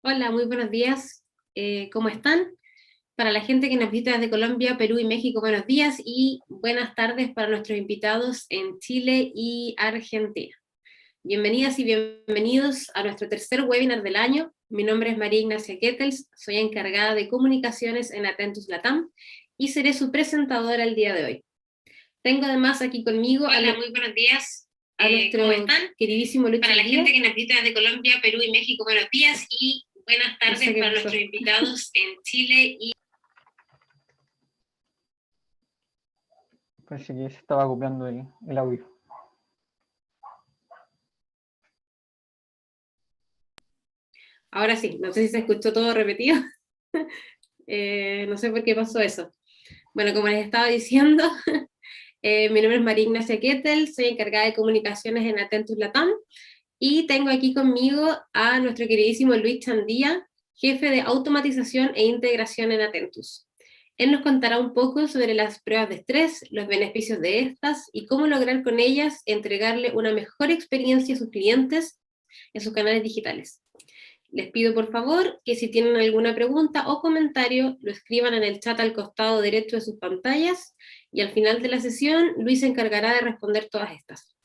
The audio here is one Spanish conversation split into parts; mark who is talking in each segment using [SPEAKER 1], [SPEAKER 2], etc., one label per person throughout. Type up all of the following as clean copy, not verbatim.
[SPEAKER 1] Hola, muy buenos días. ¿Cómo están? Para la gente que nos visita desde Colombia, Perú y México, buenos días y buenas tardes para nuestros invitados en Chile y Argentina. Bienvenidas y bienvenidos a nuestro tercer webinar del año. Mi nombre es María Ignacia Kettels, soy encargada de comunicaciones en Atentus Latam y seré su presentadora el día de hoy. Tengo además aquí conmigo
[SPEAKER 2] Hola, muy buenos días.
[SPEAKER 1] a nuestro
[SPEAKER 2] ¿Cómo están?
[SPEAKER 1] queridísimo Luis
[SPEAKER 2] Para la
[SPEAKER 1] Chandía.
[SPEAKER 2] gente que nos visita desde Colombia, Perú y México, buenos días y buenas tardes
[SPEAKER 1] No sé
[SPEAKER 2] para nuestros invitados en Chile y...
[SPEAKER 3] Parece que se estaba copiando el audio.
[SPEAKER 1] Ahora sí, no sé si se escuchó todo repetido. No sé por qué pasó eso. Bueno, como les estaba diciendo, mi nombre es María Ignacia Kettel, soy encargada de comunicaciones en Atentus Latam y tengo aquí conmigo a nuestro queridísimo Luis Chandía, jefe de automatización e integración en Atentus. Él nos contará un poco sobre las pruebas de estrés, los beneficios de estas y cómo lograr con ellas entregarle una mejor experiencia a sus clientes en sus canales digitales. Les pido por favor que si tienen alguna pregunta o comentario lo escriban en el chat al costado derecho de sus pantallas y al final de la sesión Luis se encargará de responder todas estas.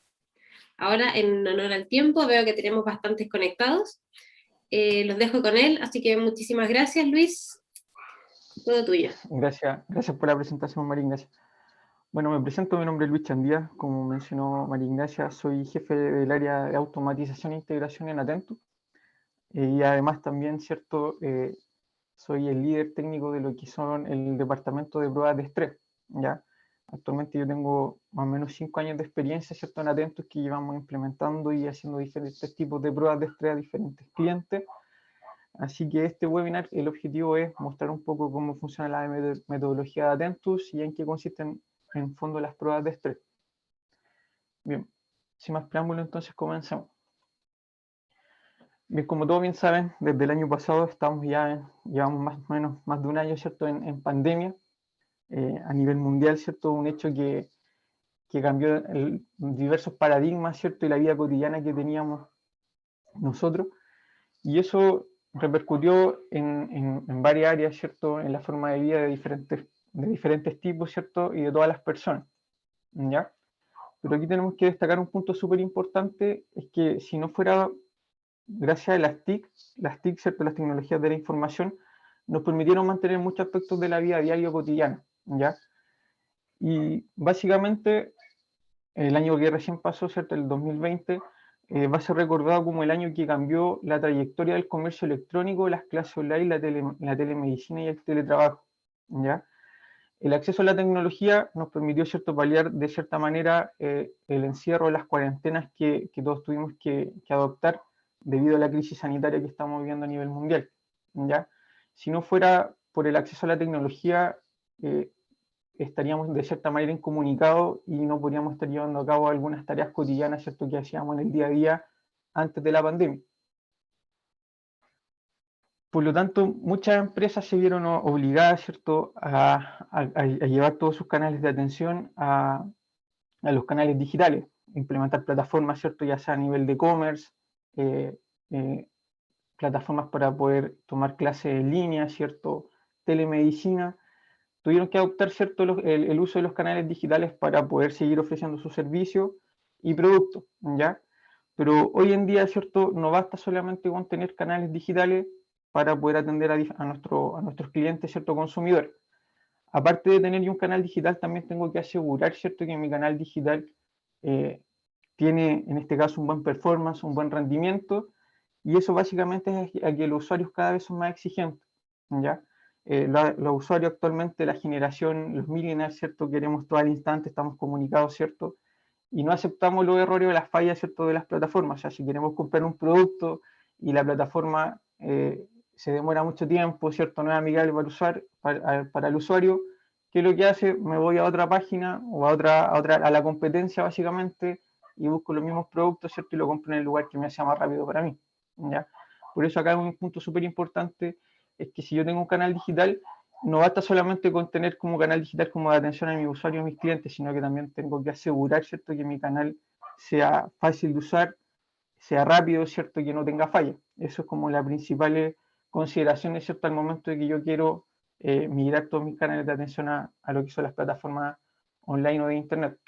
[SPEAKER 1] Ahora, en honor al tiempo, veo que tenemos bastantes conectados. Los dejo con él, así que muchísimas gracias, Luis. Todo tuyo.
[SPEAKER 3] Gracias por la presentación, María Ignacia. Bueno, me presento, mi nombre es Luis Chandía, como mencionó María Ignacia, soy jefe del área de automatización e integración en Atentus, y además también, cierto, soy el líder técnico de lo que son el departamento de pruebas de estrés, ¿ya? Actualmente yo tengo más o menos 5 años de experiencia, cierto, en Atentus, que llevamos implementando y haciendo diferentes tipos de pruebas de estrés a diferentes clientes. Así que este webinar, el objetivo es mostrar un poco cómo funciona la metodología de Atentus y en qué consisten en fondo las pruebas de estrés. Bien, sin más preámbulo, entonces comencemos. Bien, como todos bien saben, desde el año pasado llevamos más o menos más de un año, ¿cierto?, en pandemia a nivel mundial, ¿cierto? Un hecho que cambió diversos paradigmas, ¿cierto?, y la vida cotidiana que teníamos nosotros. Y eso repercutió en varias áreas, ¿cierto?, en la forma de vida de diferentes tipos, ¿cierto?, y de todas las personas, ¿ya? Pero aquí tenemos que destacar un punto súper importante, es que si no fuera gracias a las TIC, ¿cierto?, las tecnologías de la información, nos permitieron mantener muchos aspectos de la vida diaria cotidiana, ¿ya? Y básicamente, el año que recién pasó, ¿cierto?, el 2020, va a ser recordado como el año que cambió la trayectoria del comercio electrónico, las clases online, la telemedicina y el teletrabajo, ¿ya? El acceso a la tecnología nos permitió, ¿cierto?, paliar de cierta manera el encierro, las cuarentenas que todos tuvimos que adoptar debido a la crisis sanitaria que estamos viviendo a nivel mundial, ¿ya? Si no fuera por el acceso a la tecnología, estaríamos de cierta manera incomunicados y no podríamos estar llevando a cabo algunas tareas cotidianas, ¿cierto?, que hacíamos en el día a día antes de la pandemia. Por lo tanto, muchas empresas se vieron obligadas, ¿cierto?, a llevar todos sus canales de atención a los canales digitales, implementar plataformas, ¿cierto?, ya sea a nivel de e-commerce, plataformas para poder tomar clases en línea, ¿cierto?, telemedicina. Tuvieron que adoptar, ¿cierto?, el uso de los canales digitales para poder seguir ofreciendo sus servicios y productos, ¿ya? Pero hoy en día, ¿cierto?, no basta solamente con tener canales digitales para poder atender a nuestros clientes, ¿cierto?, consumidores. Aparte de tener yo un canal digital, también tengo que asegurar, ¿cierto?, que mi canal digital tiene, en este caso, un buen performance, un buen rendimiento, y eso básicamente es a que los usuarios cada vez son más exigentes, ¿ya? Los usuarios actualmente, la generación, los millennials, ¿cierto?, queremos todo al instante, estamos comunicados, ¿cierto?, y no aceptamos los errores o las fallas, ¿cierto?, de las plataformas. O sea, si queremos comprar un producto y la plataforma se demora mucho tiempo, ¿cierto?, no es amigable para el usuario, ¿qué es lo que hace? Me voy a otra página o a la competencia básicamente y busco los mismos productos, ¿cierto?, y lo compro en el lugar que me sea más rápido para mí, ¿ya? Por eso acá un punto súper importante es que si yo tengo un canal digital, no basta solamente con tener como canal digital como de atención a mi usuario y mis clientes, sino que también tengo que asegurar, ¿cierto?, que mi canal sea fácil de usar, sea rápido, ¿cierto?, que no tenga falla. Eso es como la principal consideraciones, ¿cierto?, al momento de que yo quiero migrar todos mis canales de atención a lo que son las plataformas online o de Internet.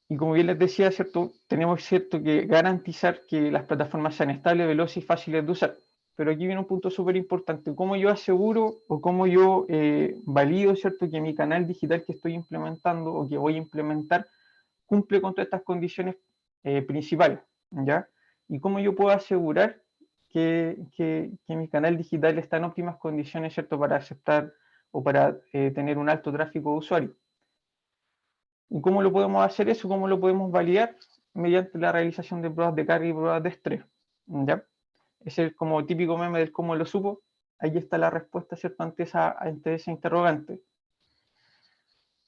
[SPEAKER 3] Y como bien les decía, ¿cierto?, tenemos que garantizar que las plataformas sean estables, veloces y fáciles de usar. Pero aquí viene un punto súper importante: ¿cómo yo aseguro o cómo yo valido, ¿cierto?, que mi canal digital que estoy implementando o que voy a implementar cumple con todas estas condiciones principales, ¿ya? Y cómo yo puedo asegurar que mi canal digital está en óptimas condiciones, ¿cierto?, para aceptar o para tener un alto tráfico de usuarios. ¿Y cómo lo podemos hacer eso? ¿Cómo lo podemos validar? Mediante la realización de pruebas de carga y pruebas de estrés, ¿ya? Ese es como típico meme del cómo lo supo. Ahí está la respuesta, ¿cierto?, ante ese interrogante.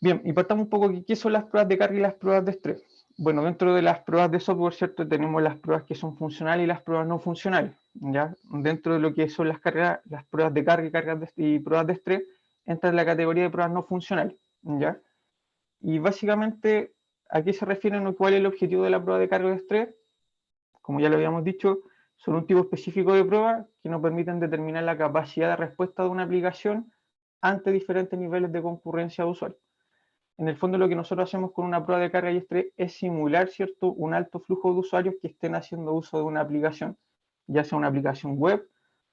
[SPEAKER 3] Bien, y partamos un poco, ¿qué son las pruebas de carga y las pruebas de estrés? Bueno, dentro de las pruebas de software, ¿cierto?, tenemos las pruebas que son funcionales y las pruebas no funcionales, ¿ya? Dentro de lo que son las pruebas de carga y pruebas de estrés, entra en la categoría de pruebas no funcionales, ¿ya? Y básicamente, ¿a qué se refieren o cuál es el objetivo de la prueba de carga de estrés? Como ya lo habíamos dicho, son un tipo específico de pruebas que nos permiten determinar la capacidad de respuesta de una aplicación ante diferentes niveles de concurrencia de usuarios. En el fondo, lo que nosotros hacemos con una prueba de carga y estrés es simular, ¿cierto?, un alto flujo de usuarios que estén haciendo uso de una aplicación, ya sea una aplicación web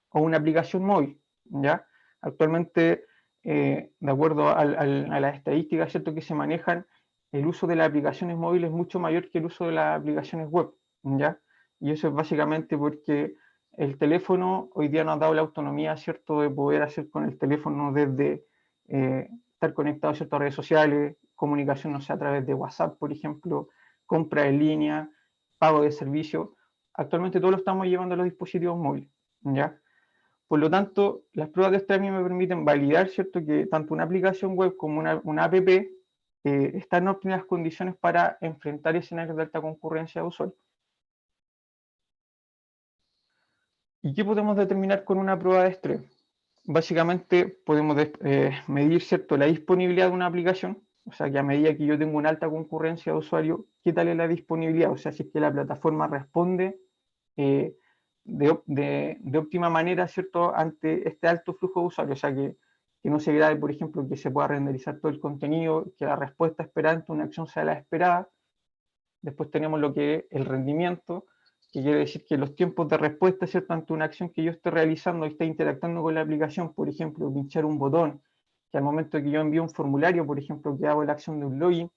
[SPEAKER 3] o una aplicación móvil, ¿ya? Actualmente, de acuerdo a las estadísticas, ¿cierto?, que se manejan, el uso de las aplicaciones móviles es mucho mayor que el uso de las aplicaciones web, ¿ya? Y eso es básicamente porque el teléfono hoy día nos ha dado la autonomía, ¿cierto?, de poder hacer con el teléfono desde estar conectado a ciertas redes sociales, comunicación, no sé, a través de WhatsApp, por ejemplo, compra en línea, pago de servicios. Actualmente todo lo estamos llevando a los dispositivos móviles, ¿ya? Por lo tanto, las pruebas de estrés a mí me permiten validar, ¿cierto?, que tanto una aplicación web como una app están en óptimas condiciones para enfrentar escenarios de alta concurrencia de usuarios. ¿Y qué podemos determinar con una prueba de estrés? Básicamente podemos medir, ¿cierto?, la disponibilidad de una aplicación, o sea, que a medida que yo tengo una alta concurrencia de usuarios, ¿qué tal es la disponibilidad? O sea, si es que la plataforma responde de óptima manera, ¿cierto?, ante este alto flujo de usuarios, o sea, que no se grabe, por ejemplo, que se pueda renderizar todo el contenido, que la respuesta esperada ante una acción sea la esperada. Después tenemos lo que es el rendimiento, que quiere decir que los tiempos de respuesta, ¿cierto?, ante una acción que yo esté realizando y esté interactuando con la aplicación, por ejemplo, pinchar un botón, que al momento que yo envío un formulario, por ejemplo, que hago la acción de un login,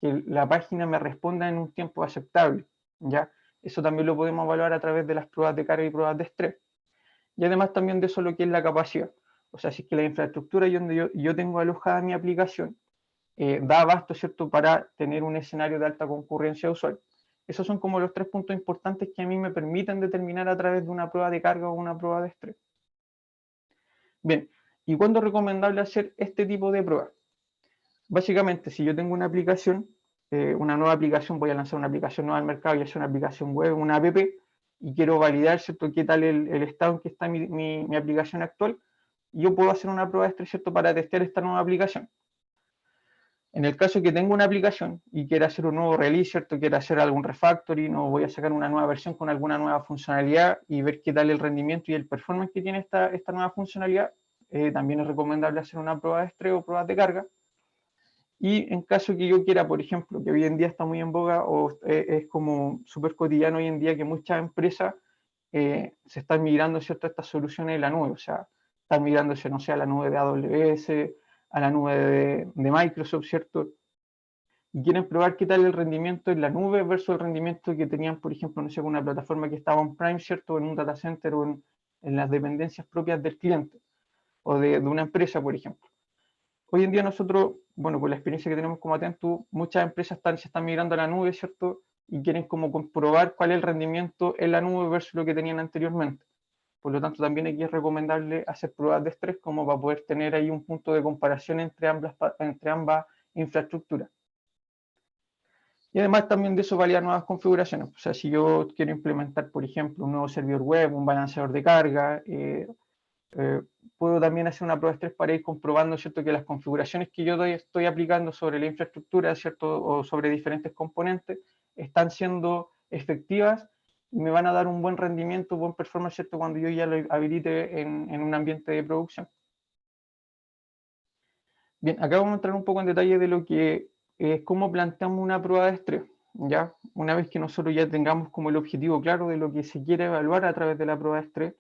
[SPEAKER 3] que la página me responda en un tiempo aceptable, ¿ya? Eso también lo podemos evaluar a través de las pruebas de carga y pruebas de estrés. Y además también de eso lo que es la capacidad. O sea, si es que la infraestructura donde yo tengo alojada mi aplicación da abasto, ¿cierto?, para tener un escenario de alta concurrencia de usuarios. Esos son como los 3 puntos importantes que a mí me permiten determinar a través de una prueba de carga o una prueba de estrés. Bien, ¿y cuándo es recomendable hacer este tipo de pruebas? Básicamente, si yo tengo una aplicación, una nueva aplicación, voy a lanzar una aplicación nueva al mercado, ya sea una aplicación web, una app, y quiero validar, ¿cierto?, qué tal el estado en que está mi aplicación actual, yo puedo hacer una prueba de estrés, ¿cierto?, para testear esta nueva aplicación. En el caso que tengo una aplicación y quiera hacer un nuevo release, ¿cierto?, quiera hacer algún refactoring o voy a sacar una nueva versión con alguna nueva funcionalidad y ver qué tal el rendimiento y el performance que tiene esta nueva funcionalidad, también es recomendable hacer una prueba de estrés o pruebas de carga. Y en caso que yo quiera, por ejemplo, que hoy en día está muy en boga o es como súper cotidiano hoy en día que muchas empresas se están migrando, ¿cierto?, a estas soluciones de la nube, o sea, están migrándose, no sé, a la nube de AWS, a la nube de Microsoft, ¿cierto? Y quieren probar qué tal el rendimiento en la nube versus el rendimiento que tenían, por ejemplo, no sé, con una plataforma que estaba on-prime, ¿cierto?, en un data center o en las dependencias propias del cliente o de una empresa, por ejemplo. Hoy en día nosotros, bueno, con la experiencia que tenemos como Atento, muchas empresas se están migrando a la nube, ¿cierto? Y quieren como comprobar cuál es el rendimiento en la nube versus lo que tenían anteriormente. Por lo tanto, también aquí es recomendable hacer pruebas de estrés como para poder tener ahí un punto de comparación entre ambas infraestructuras. Y además también de eso validar nuevas configuraciones. O sea, si yo quiero implementar, por ejemplo, un nuevo servidor web, un balanceador de carga, puedo también hacer una prueba de estrés para ir comprobando, ¿cierto?, que las configuraciones que yo estoy aplicando sobre la infraestructura, ¿cierto?, o sobre diferentes componentes, están siendo efectivas y me van a dar un buen rendimiento, buen performance, ¿cierto? Cuando yo ya lo habilite en un ambiente de producción. Bien, acá vamos a entrar un poco en detalle de lo que es cómo planteamos una prueba de estrés, ¿ya? Una vez que nosotros ya tengamos como el objetivo claro de lo que se quiere evaluar a través de la prueba de estrés,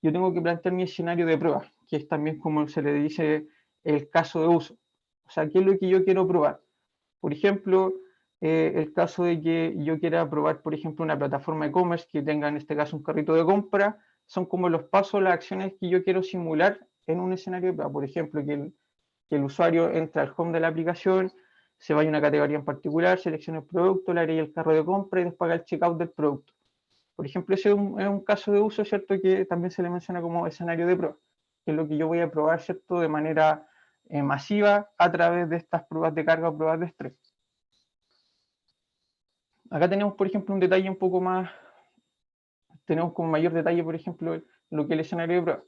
[SPEAKER 3] yo tengo que plantear mi escenario de prueba, que es también como se le dice el caso de uso. O sea, ¿qué es lo que yo quiero probar? Por ejemplo, el caso de que yo quiera probar, por ejemplo, una plataforma de e-commerce que tenga en este caso un carrito de compra, son como los pasos, las acciones que yo quiero simular en un escenario de prueba. Por ejemplo, que el usuario entra al home de la aplicación, se vaya a una categoría en particular, seleccione el producto, le agregue el carro de compra y después haga el checkout del producto. Por ejemplo, ese es un caso de uso, ¿cierto? Que también se le menciona como escenario de prueba, que es lo que yo voy a probar, ¿cierto? De manera masiva a través de estas pruebas de carga o pruebas de estrés. Acá tenemos, por ejemplo, un detalle un poco más, tenemos como mayor detalle, por ejemplo, lo que es el escenario de prueba.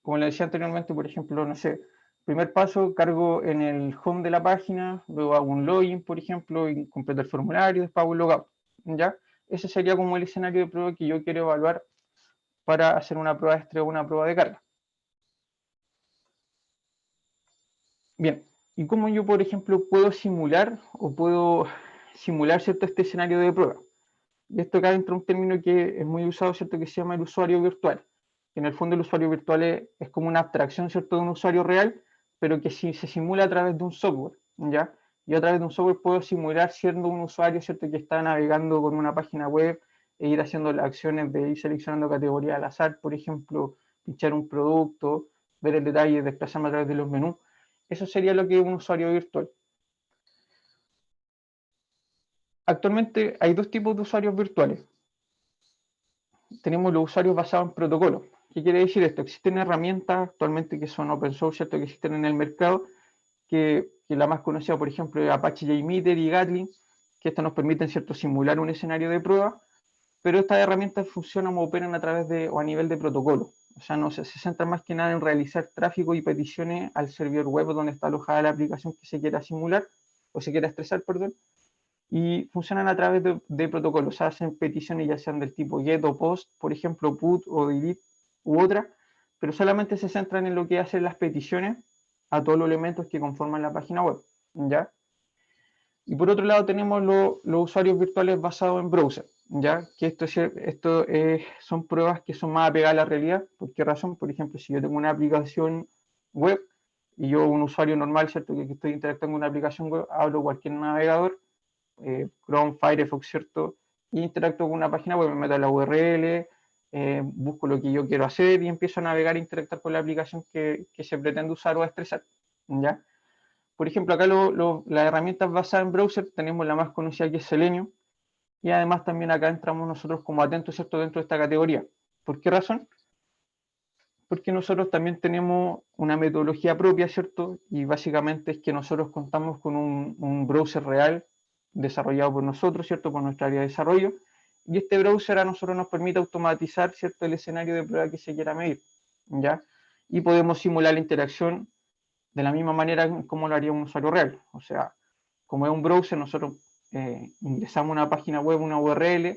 [SPEAKER 3] Como le decía anteriormente, por ejemplo, no sé, primer paso, cargo en el home de la página, luego hago un login, por ejemplo, y completo el formulario, después hago un logout, ¿ya? Ese sería como el escenario de prueba que yo quiero evaluar para hacer una prueba de estrés o una prueba de carga. Bien, ¿y cómo yo, por ejemplo, puedo simular o puedo simular, ¿cierto?, este escenario de prueba? Y esto acá entra un término que es muy usado, ¿cierto?, que se llama el usuario virtual. Que en el fondo el usuario virtual es como una abstracción, ¿cierto?, de un usuario real, pero que si se simula a través de un software, ¿ya? Yo a través de un software puedo simular siendo un usuario, ¿cierto?, que está navegando con una página web e ir haciendo las acciones de ir seleccionando categorías al azar, por ejemplo, pinchar un producto, ver el detalle, desplazarme a través de los menús. Eso sería lo que es un usuario virtual. Actualmente hay dos tipos de usuarios virtuales. Tenemos los usuarios basados en protocolos. ¿Qué quiere decir esto? Existen herramientas actualmente que son open source, ¿cierto?, que existen en el mercado, que la más conocida, por ejemplo, es Apache JMeter y Gatling, que esto nos permiten, ¿cierto?, simular un escenario de prueba, pero estas herramientas funcionan o operan a través de o a nivel de protocolo. O sea, no se centran más que nada en realizar tráfico y peticiones al servidor web donde está alojada la aplicación que se quiera simular, o se quiera estresar, perdón, y funcionan a través de protocolos. O sea, hacen peticiones ya sean del tipo get o post, por ejemplo, put o delete u otra, pero solamente se centran en lo que hacen las peticiones a todos los elementos que conforman la página web, ¿ya? Y por otro lado tenemos los usuarios virtuales basados en browser, ¿ya? Que son pruebas que son más apegadas a la realidad. ¿Por qué razón? Por ejemplo, si yo tengo una aplicación web y yo, un usuario normal, ¿cierto?, que estoy interactuando con una aplicación web, abro cualquier navegador, Chrome, Firefox, ¿cierto? Y interactúo con una página web, me meto a la URL, busco lo que yo quiero hacer y empiezo a navegar e interactuar con la aplicación que se pretende usar o estresar, ¿ya? Por ejemplo, acá las herramientas basadas en browser tenemos la más conocida, que es Selenium, y además también acá entramos nosotros como atentos, ¿cierto?, dentro de esta categoría. ¿Por qué razón? Porque nosotros también tenemos una metodología propia, ¿cierto? Y básicamente es que nosotros contamos con un browser real desarrollado por nosotros, ¿cierto?, por nuestra área de desarrollo, y este browser a nosotros nos permite automatizar, ¿cierto?, el escenario de prueba que se quiera medir, ¿ya? Y podemos simular la interacción de la misma manera como lo haría un usuario real. O sea, como es un browser, nosotros ingresamos una página web, una URL,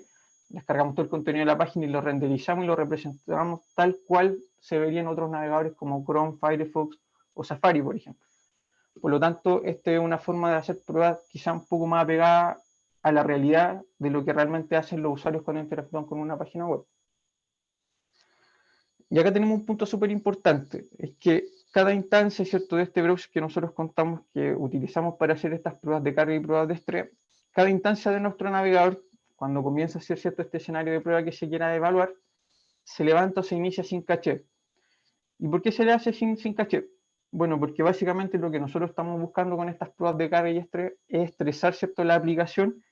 [SPEAKER 3] descargamos todo el contenido de la página y lo renderizamos y lo representamos tal cual se vería en otros navegadores como Chrome, Firefox o Safari, por ejemplo. Por lo tanto, esta es una forma de hacer pruebas quizá un poco más apegada a la realidad de lo que realmente hacen los usuarios cuando interactúan con una página web. Y acá tenemos un punto súper importante, es que cada instancia, ¿cierto?, de este browser que nosotros contamos, que utilizamos para hacer estas pruebas de carga y pruebas de estrés, cada instancia de nuestro navegador, cuando comienza a ser, ¿cierto?, este escenario de prueba que se quiera evaluar, se levanta o se inicia sin caché. ¿Y por qué se le hace sin caché? Bueno, porque básicamente lo que nosotros estamos buscando con estas pruebas de carga y estrés es estresar, ¿cierto?, la aplicación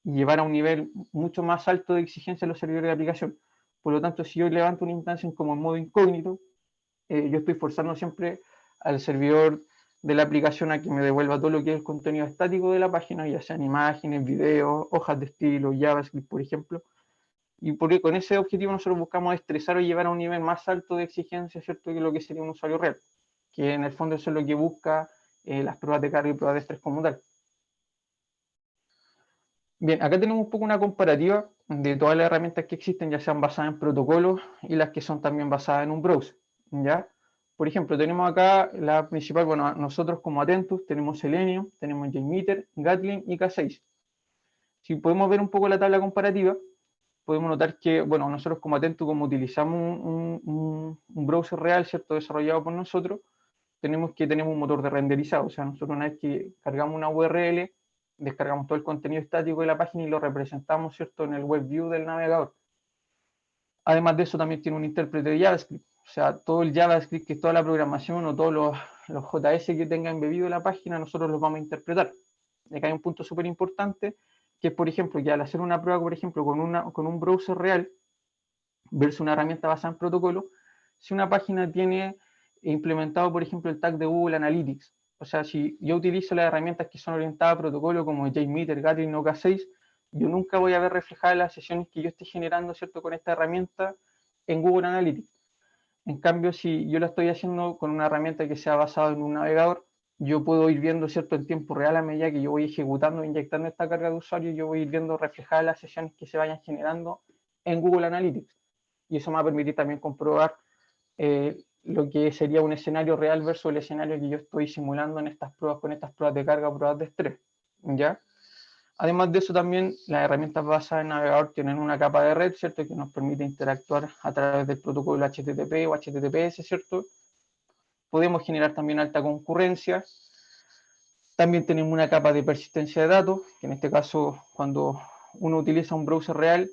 [SPEAKER 3] y llevar a un nivel mucho más alto de exigencia a los servidores de aplicación. Por lo tanto, si yo levanto una instancia como en modo incógnito, yo estoy forzando siempre al servidor de la aplicación a que me devuelva todo lo que es el contenido estático de la página, ya sean imágenes, videos, hojas de estilo, JavaScript, por ejemplo. Y porque con ese objetivo nosotros buscamos estresar o llevar a un nivel más alto de exigencia, ¿cierto?, que lo que sería un usuario real, que en el fondo eso es lo que busca las pruebas de carga y pruebas de estrés como tal. Bien, acá tenemos un poco una comparativa de todas las herramientas que existen, ya sean basadas en protocolos y las que son también basadas en un browser, ¿ya? Por ejemplo, tenemos acá la principal, bueno, nosotros como Atentus tenemos Selenium, tenemos JMeter, Gatling y K6. Si podemos ver un poco la tabla comparativa, podemos notar que, bueno, nosotros como Atentus, como utilizamos un browser real, ¿cierto?, desarrollado por nosotros, tenemos un motor de renderizado, o sea, nosotros una vez que cargamos una URL, descargamos todo el contenido estático de la página y lo representamos, ¿cierto?, en el web view del navegador. Además de eso, también tiene un intérprete de JavaScript, o sea, todo el JavaScript, que es toda la programación o todos los JS que tenga embebido en la página, nosotros los vamos a interpretar. Y acá hay un punto súper importante, que es, por ejemplo, que al hacer una prueba, por ejemplo, con un browser real, versus una herramienta basada en protocolo, si una página tiene implementado, por ejemplo, el tag de Google Analytics, o sea, si yo utilizo las herramientas que son orientadas a protocolo como JMeter, Gatling o K6, yo nunca voy a ver reflejadas las sesiones que yo esté generando, ¿cierto?, con esta herramienta en Google Analytics. En cambio, si yo lo estoy haciendo con una herramienta que sea basada en un navegador, yo puedo ir viendo, ¿cierto?, en tiempo real, a medida que yo voy ejecutando e inyectando esta carga de usuario, yo voy a ir viendo reflejadas las sesiones que se vayan generando en Google Analytics. Y eso me va a permitir también comprobar lo que sería un escenario real versus el escenario que yo estoy simulando en estas pruebas, con estas pruebas de carga o pruebas de estrés, ¿ya? Además de eso, también las herramientas basadas en navegador tienen una capa de red, ¿cierto?, que nos permite interactuar a través del protocolo HTTP o HTTPS, ¿cierto? Podemos generar también alta concurrencia. También tenemos una capa de persistencia de datos, que en este caso, cuando uno utiliza un browser real,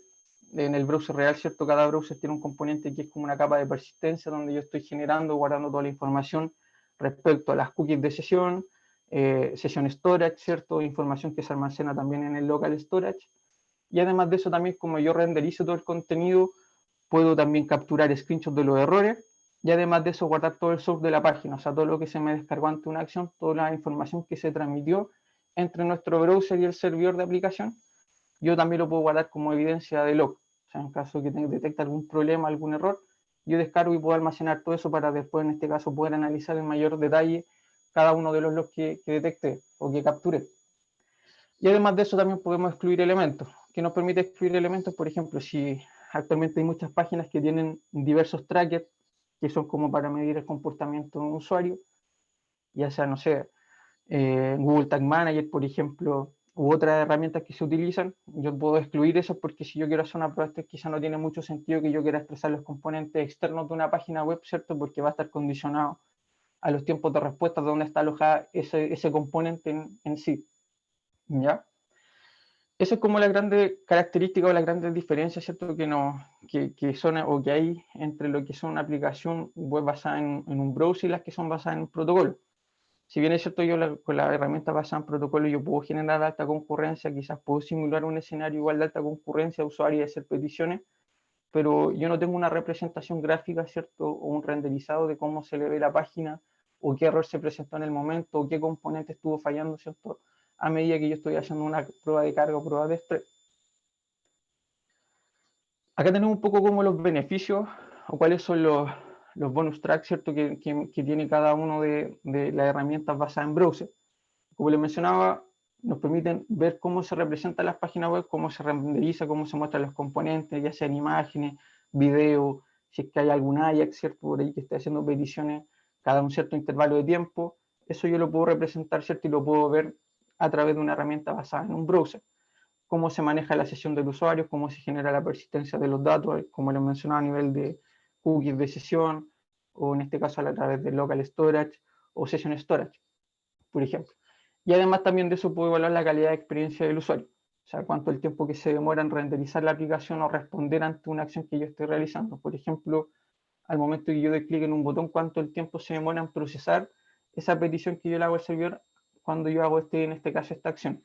[SPEAKER 3] en el browser real, ¿cierto?, cada browser tiene un componente que es como una capa de persistencia donde yo estoy generando, guardando toda la información respecto a las cookies de sesión, sesión storage, ¿cierto?, información que se almacena también en el local storage. Y además de eso, también como yo renderizo todo el contenido, puedo también capturar screenshots de los errores y además de eso guardar todo el source de la página, o sea, todo lo que se me descargó ante una acción, toda la información que se transmitió entre nuestro browser y el servidor de aplicación, yo también lo puedo guardar como evidencia de log. O sea, en caso de que detecte algún problema, algún error, yo descargo y puedo almacenar todo eso para después, en este caso, poder analizar en mayor detalle cada uno de los logs que detecte o que capture. Y además de eso también podemos excluir elementos, que nos permite excluir elementos, por ejemplo, si actualmente hay muchas páginas que tienen diversos trackers, que son como para medir el comportamiento de un usuario, ya sea, no sé, Google Tag Manager, por ejemplo, u otras herramientas que se utilizan, yo puedo excluir eso porque si yo quiero hacer una prueba, quizá no tiene mucho sentido que yo quiera expresar los componentes externos de una página web, ¿cierto? Porque va a estar condicionado a los tiempos de respuesta de dónde está alojada ese componente en sí, ¿ya? Eso es como la grande característica o las grandes diferencias, ¿cierto?, que son o que hay entre lo que son una aplicación web basada en un browser y las que son basadas en un protocolo. Si bien es cierto, con la herramienta basada en protocolo yo puedo generar alta concurrencia, quizás puedo simular un escenario igual de alta concurrencia a usuarios y hacer peticiones, pero yo no tengo una representación gráfica, ¿cierto?, o un renderizado de cómo se le ve la página, o qué error se presentó en el momento, o qué componente estuvo fallando, ¿cierto?, a medida que yo estoy haciendo una prueba de carga o prueba de estrés. Acá tenemos un poco como los beneficios o cuáles son los bonus tracks, ¿cierto?, que tiene cada uno de las herramientas basadas en browser. Como les mencionaba, nos permiten ver cómo se representan las páginas web, cómo se renderiza, cómo se muestran los componentes, ya sean imágenes, video, si es que hay algún Ajax, ¿cierto?, por ahí que esté haciendo peticiones cada un cierto intervalo de tiempo. Eso yo lo puedo representar, ¿cierto?, y lo puedo ver a través de una herramienta basada en un browser. Cómo se maneja la sesión del usuario, cómo se genera la persistencia de los datos, como les mencionaba, a nivel de cookies de sesión, o en este caso a través de local storage o session storage, por ejemplo. Y además también de eso puedo evaluar la calidad de experiencia del usuario, o sea, cuánto el tiempo que se demora en renderizar la aplicación o responder ante una acción que yo estoy realizando. Por ejemplo, al momento que yo doy clic en un botón, cuánto el tiempo se demora en procesar esa petición que yo le hago al servidor cuando yo hago en este caso, esta acción.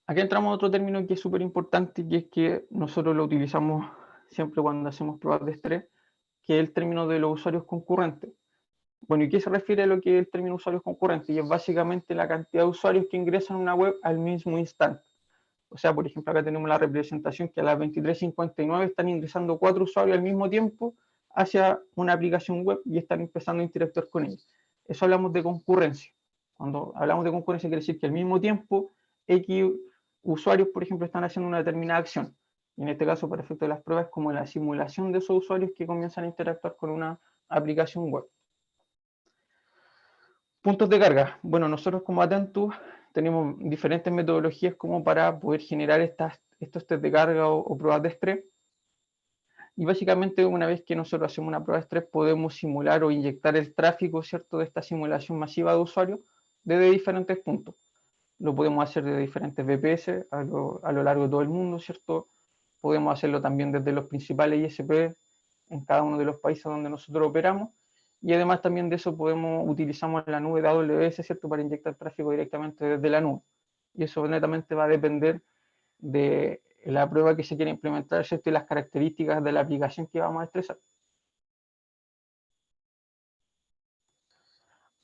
[SPEAKER 3] Aquí entramos a otro término que es súper importante, que es que nosotros lo utilizamos siempre cuando hacemos pruebas de estrés, que es el término de los usuarios concurrentes. Bueno, ¿y qué se refiere a lo que es el término usuarios concurrentes? Y es básicamente la cantidad de usuarios que ingresan a una web al mismo instante. O sea, por ejemplo, acá tenemos la representación que a las 23:59 están ingresando 4 usuarios al mismo tiempo hacia una aplicación web y están empezando a interactuar con ella. Eso hablamos de concurrencia, Cuando hablamos de concurrencia quiere decir que al mismo tiempo X usuarios, por ejemplo, están haciendo una determinada acción. Y en este caso, para efecto de las pruebas, es como la simulación de esos usuarios que comienzan a interactuar con una aplicación web. Puntos de carga. Bueno, nosotros como Attentus tenemos diferentes metodologías como para poder generar estos test de carga o pruebas de estrés. Y básicamente una vez que nosotros hacemos una prueba de estrés podemos simular o inyectar el tráfico, ¿cierto?, de esta simulación masiva de usuarios desde diferentes puntos. Lo podemos hacer desde diferentes VPS a lo largo de todo el mundo, ¿cierto? Podemos hacerlo también desde los principales ISP en cada uno de los países donde nosotros operamos. Y además también de eso utilizamos la nube de AWS, ¿cierto?, para inyectar tráfico directamente desde la nube. Y eso netamente va a depender de la prueba que se quiere implementar, ¿cierto?, y las características de la aplicación que vamos a estresar.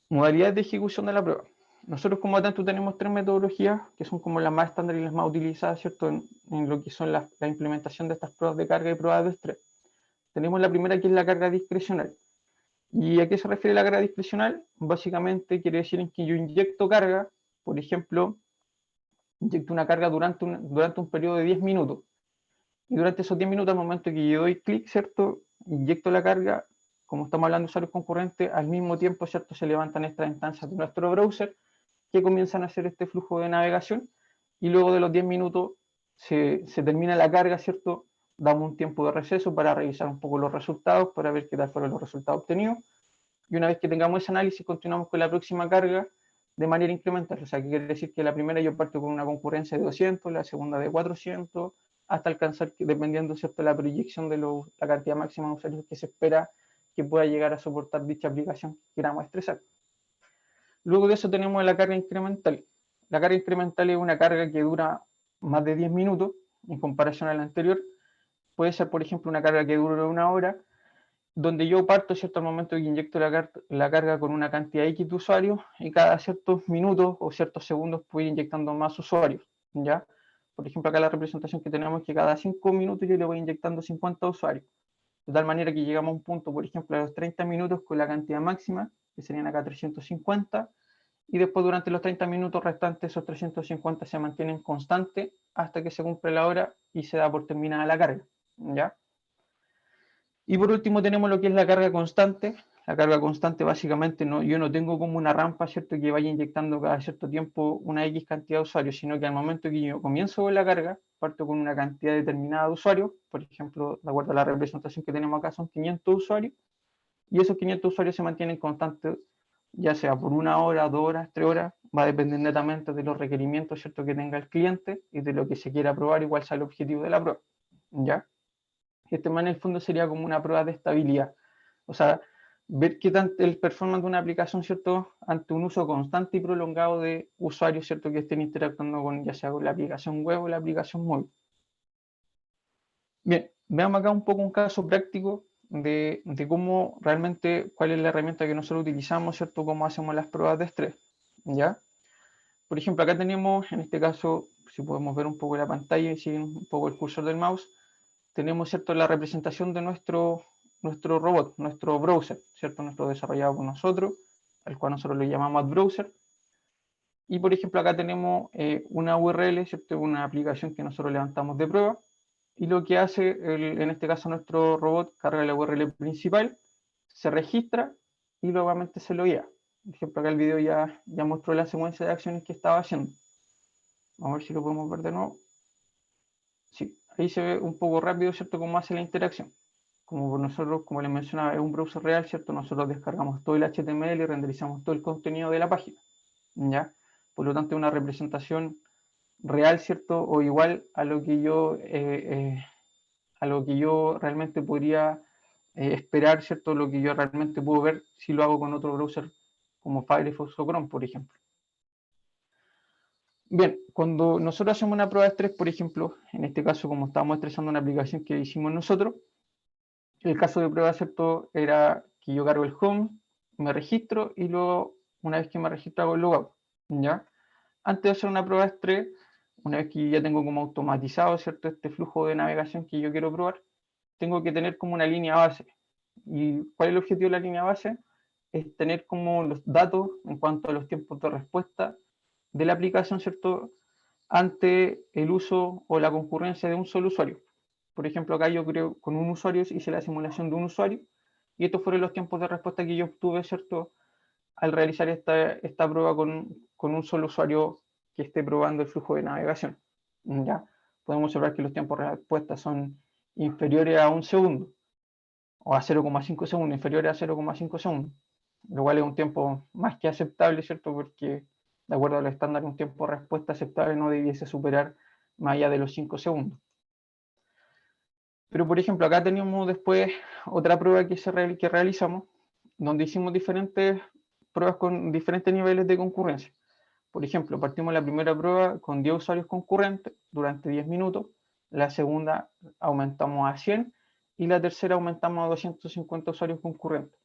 [SPEAKER 3] Modalidades de ejecución de la prueba. Nosotros como Attentus tenemos 3 metodologías que son como las más estándar y las más utilizadas, ¿cierto?, en lo que son la implementación de estas pruebas de carga y pruebas de estrés. Tenemos la primera, que es la carga discrecional. ¿Y a qué se refiere la carga discrecional? Básicamente quiere decir que yo inyecto carga, por ejemplo, inyecto una carga durante un periodo de 10 minutos. Y durante esos 10 minutos, al momento que yo doy clic, ¿cierto?, inyecto la carga, como estamos hablando de usuarios concurrentes, al mismo tiempo, ¿cierto?, se levantan estas instancias de nuestro browser que comienzan a hacer este flujo de navegación, y luego de los 10 minutos se termina la carga, ¿cierto? Damos un tiempo de receso para revisar un poco los resultados, para ver qué tal fueron los resultados obtenidos, y una vez que tengamos ese análisis, continuamos con la próxima carga de manera incremental. O sea, que quiere decir que la primera yo parto con una concurrencia de 200, la segunda de 400, hasta alcanzar, dependiendo, ¿cierto?, la proyección de la cantidad máxima de usuarios que se espera que pueda llegar a soportar dicha aplicación que queramos estresar. Luego de eso tenemos la carga incremental. La carga incremental es una carga que dura más de 10 minutos en comparación a la anterior. Puede ser, por ejemplo, una carga que dure 1 hora, donde yo parto, ¿cierto?, al momento que inyecto la carga con una cantidad X de usuarios, y cada ciertos minutos o ciertos segundos puedo ir inyectando más usuarios, ¿ya? Por ejemplo, acá la representación que tenemos es que cada 5 minutos yo le voy inyectando 50 usuarios. De tal manera que llegamos a un punto, por ejemplo, a los 30 minutos con la cantidad máxima, que serían acá 350, y después durante los 30 minutos restantes esos 350 se mantienen constantes hasta que se cumple la hora y se da por terminada la carga, ¿ya? Y por último tenemos lo que es la carga constante. La carga constante básicamente yo no tengo como una rampa, ¿cierto?, que vaya inyectando cada cierto tiempo una X cantidad de usuarios, sino que al momento que yo comienzo con la carga, parto con una cantidad determinada de usuarios. Por ejemplo, de acuerdo a la representación que tenemos acá, son 500 usuarios, y esos 500 usuarios se mantienen constantes, ya sea por 1 hora, 2 horas, 3 horas, va a depender netamente de los requerimientos, ¿cierto?, que tenga el cliente y de lo que se quiera probar y cuál sea el objetivo de la prueba, ¿ya? Este en el fondo sería como una prueba de estabilidad. O sea, ver qué tanto el performance de una aplicación, ¿cierto?, ante un uso constante y prolongado de usuarios, ¿cierto?, que estén interactuando con, ya sea con la aplicación web o la aplicación móvil. Bien, veamos acá un poco un caso práctico de cómo realmente, cuál es la herramienta que nosotros utilizamos, ¿cierto?, cómo hacemos las pruebas de estrés, ¿ya? Por ejemplo, acá tenemos, en este caso, si podemos ver un poco la pantalla y seguir un poco el cursor del mouse, tenemos, ¿cierto?, la representación de nuestro robot, nuestro browser, ¿cierto?, nuestro desarrollado por nosotros, al cual nosotros le llamamos AdBrowser. Y por ejemplo, acá tenemos una URL, ¿cierto?, una aplicación que nosotros levantamos de prueba, y lo que hace, en este caso nuestro robot, carga la URL principal, se registra y nuevamente se loguea. Por ejemplo, acá el video ya mostró la secuencia de acciones que estaba haciendo. Vamos a ver si lo podemos ver de nuevo. Sí, ahí se ve un poco rápido, ¿cierto?, cómo hace la interacción. Como nosotros, como les mencionaba, es un browser real, ¿cierto? Nosotros descargamos todo el HTML y renderizamos todo el contenido de la página, ¿ya? Por lo tanto, es una representación real, ¿cierto?, o igual a lo que yo realmente podría esperar, ¿cierto?, lo que yo realmente puedo ver si lo hago con otro browser como Firefox o Chrome, por ejemplo. Bien, cuando nosotros hacemos una prueba de estrés, por ejemplo, en este caso, como estábamos estresando una aplicación que hicimos nosotros, el caso de prueba, ¿cierto?, era que yo cargo el home, me registro y luego, una vez que me registro, hago el logout, ¿ya? Antes de hacer una prueba de estrés, una vez que ya tengo como automatizado, ¿cierto?, este flujo de navegación que yo quiero probar, tengo que tener como una línea base. ¿Y cuál es el objetivo de la línea base? es tener como los datos en cuanto a los tiempos de respuesta de la aplicación, ¿cierto?, ante el uso o la concurrencia de un solo usuario. Por ejemplo, acá yo creo con un usuario hice la simulación de un usuario y estos fueron los tiempos de respuesta que yo obtuve, ¿cierto?, al realizar esta prueba con un solo usuario que esté probando el flujo de navegación. ¿Ya? Podemos observar que los tiempos de respuesta son inferiores a un segundo o a 0,5 segundos, inferiores a 0,5 segundos, lo cual es un tiempo más que aceptable, ¿cierto? Porque de acuerdo al estándar, un tiempo de respuesta aceptable no debiese superar más allá de los 5 segundos. Pero, por ejemplo, acá tenemos después otra prueba que realizamos, donde hicimos diferentes pruebas con diferentes niveles de concurrencia. Por ejemplo, partimos la primera prueba con 10 usuarios concurrentes durante 10 minutos, la segunda aumentamos a 100 y la tercera aumentamos a 250 usuarios concurrentes.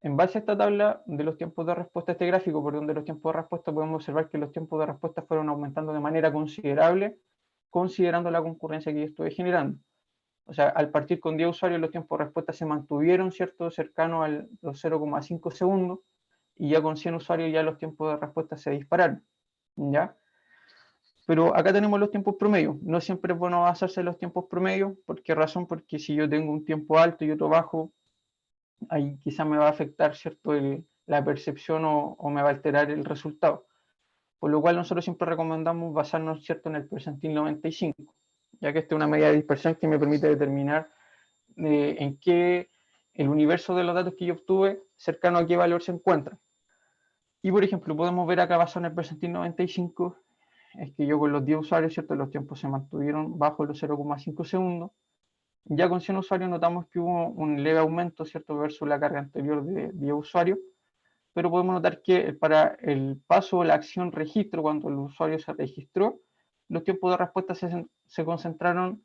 [SPEAKER 3] En base a esta tabla de los tiempos de respuesta, este gráfico, perdón, de los tiempos de respuesta, podemos observar que los tiempos de respuesta fueron aumentando de manera considerable, considerando la concurrencia que yo estuve generando. O sea, al partir con 10 usuarios, los tiempos de respuesta se mantuvieron, ¿cierto?, cercanos a los 0,5 segundos, y ya con 100 usuarios ya los tiempos de respuesta se dispararon, ¿ya? Pero acá tenemos los tiempos promedio. No siempre es bueno basarse en los tiempos promedio. ¿Por qué razón? Porque si yo tengo un tiempo alto y otro bajo, ahí quizá me va a afectar, ¿cierto?, la percepción o me va a alterar el resultado. Por lo cual nosotros siempre recomendamos basarnos, ¿cierto?, en el percentil 95, ya que esta es una medida de dispersión que me permite determinar en qué el universo de los datos que yo obtuve, cercano a qué valor se encuentra. Y por ejemplo, podemos ver acá basado en el percentil 95, es que yo con los 10 usuarios, ¿cierto?, los tiempos se mantuvieron bajo los 0,5 segundos. Ya con 100 usuarios notamos que hubo un leve aumento, ¿cierto?, versus la carga anterior de 10 usuarios, pero podemos notar que para el paso o la acción registro, cuando el usuario se registró, los tiempos de respuesta se concentraron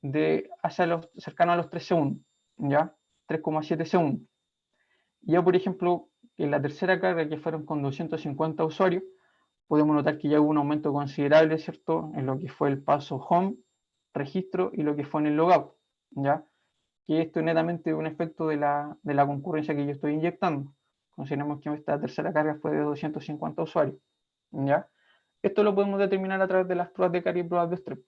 [SPEAKER 3] cercano a los 3 segundos, ¿ya? 3,7 segundos. Ya, por ejemplo, en la tercera carga, que fueron con 250 usuarios, podemos notar que ya hubo un aumento considerable, ¿cierto?, en lo que fue el paso home, registro y lo que fue en el logout, ¿ya? Que esto es netamente un efecto de la concurrencia que yo estoy inyectando. Consideremos que esta tercera carga fue de 250 usuarios, ¿ya? Esto lo podemos determinar a través de las pruebas de carga y pruebas de estrés.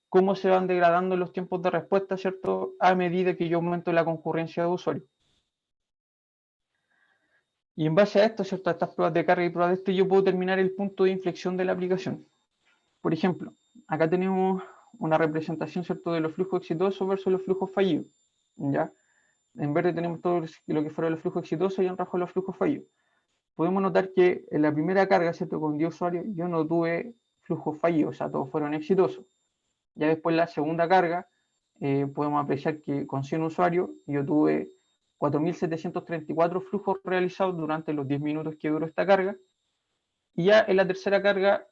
[SPEAKER 3] Cómo se van degradando los tiempos de respuesta, ¿cierto?, a medida que yo aumento la concurrencia de usuarios. Y en base a esto, ¿cierto?, a estas pruebas de carga y pruebas de estrés, yo puedo determinar el punto de inflexión de la aplicación. Por ejemplo, acá tenemos una representación, ¿cierto?, de los flujos exitosos versus los flujos fallidos, ¿ya? En verde tenemos todo lo que fueron los flujos exitosos y en rojo los flujos fallidos. Podemos notar que en la primera carga, ¿cierto?, con 10 usuarios, yo no tuve flujos fallidos, o sea, todos fueron exitosos. Ya después la segunda carga, podemos apreciar que con 100 usuarios yo tuve 4.734 flujos realizados durante los 10 minutos que duró esta carga. Y ya en la tercera carga,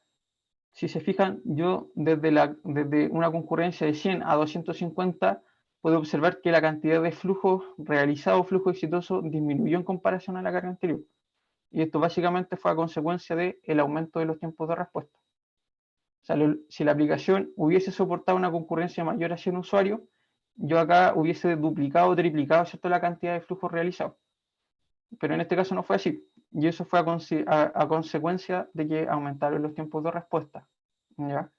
[SPEAKER 3] si se fijan, yo desde una concurrencia de 100 a 250 puedo observar que la cantidad de flujos realizados, flujo exitoso, disminuyó en comparación a la carga anterior. Y esto básicamente fue a consecuencia del aumento de los tiempos de respuesta. O sea, si la aplicación hubiese soportado una concurrencia mayor a 100 usuarios, yo acá hubiese duplicado o triplicado, ¿cierto?, la cantidad de flujos realizados. Pero en este caso no fue así. Y eso fue a consecuencia de que aumentaron los tiempos de respuesta, ¿ya?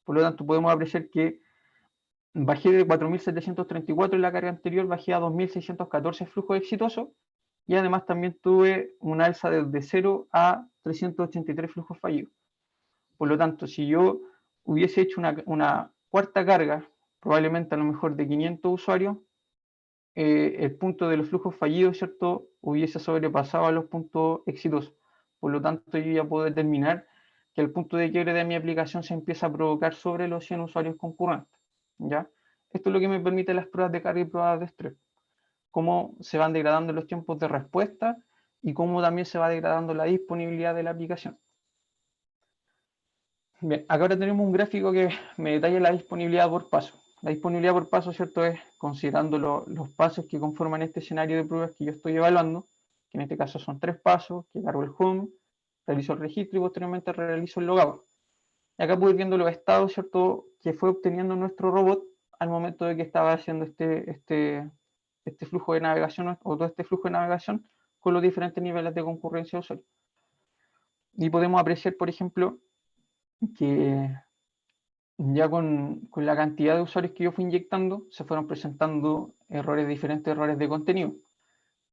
[SPEAKER 3] Por lo tanto, podemos apreciar que bajé de 4.734 en la carga anterior, bajé a 2.614 flujos exitosos, y además también tuve un alza desde 0 a 383 flujos fallidos. Por lo tanto, si yo hubiese hecho una cuarta carga, probablemente a lo mejor de 500 usuarios, el punto de los flujos fallidos, ¿cierto?, hubiese sobrepasado a los puntos exitosos. Por lo tanto, yo ya puedo determinar que el punto de quiebre de mi aplicación se empieza a provocar sobre los 100 usuarios concurrentes, ¿ya? Esto es lo que me permite las pruebas de carga y pruebas de estrés. Cómo se van degradando los tiempos de respuesta y cómo también se va degradando la disponibilidad de la aplicación. Bien, acá ahora tenemos un gráfico que me detalla la disponibilidad por paso. La disponibilidad por paso, ¿cierto?, es considerando los pasos que conforman este escenario de pruebas que yo estoy evaluando, que en este caso son 3 pasos, que cargo el home, realizo el registro y posteriormente realizo el logout. Y acá puedo ir viendo los estados, ¿cierto?, que fue obteniendo nuestro robot al momento de que estaba haciendo este flujo de navegación o todo este flujo de navegación con los diferentes niveles de concurrencia de usuario. Y podemos apreciar, por ejemplo, que ya con la cantidad de usuarios que yo fui inyectando, se fueron presentando errores, diferentes errores de contenido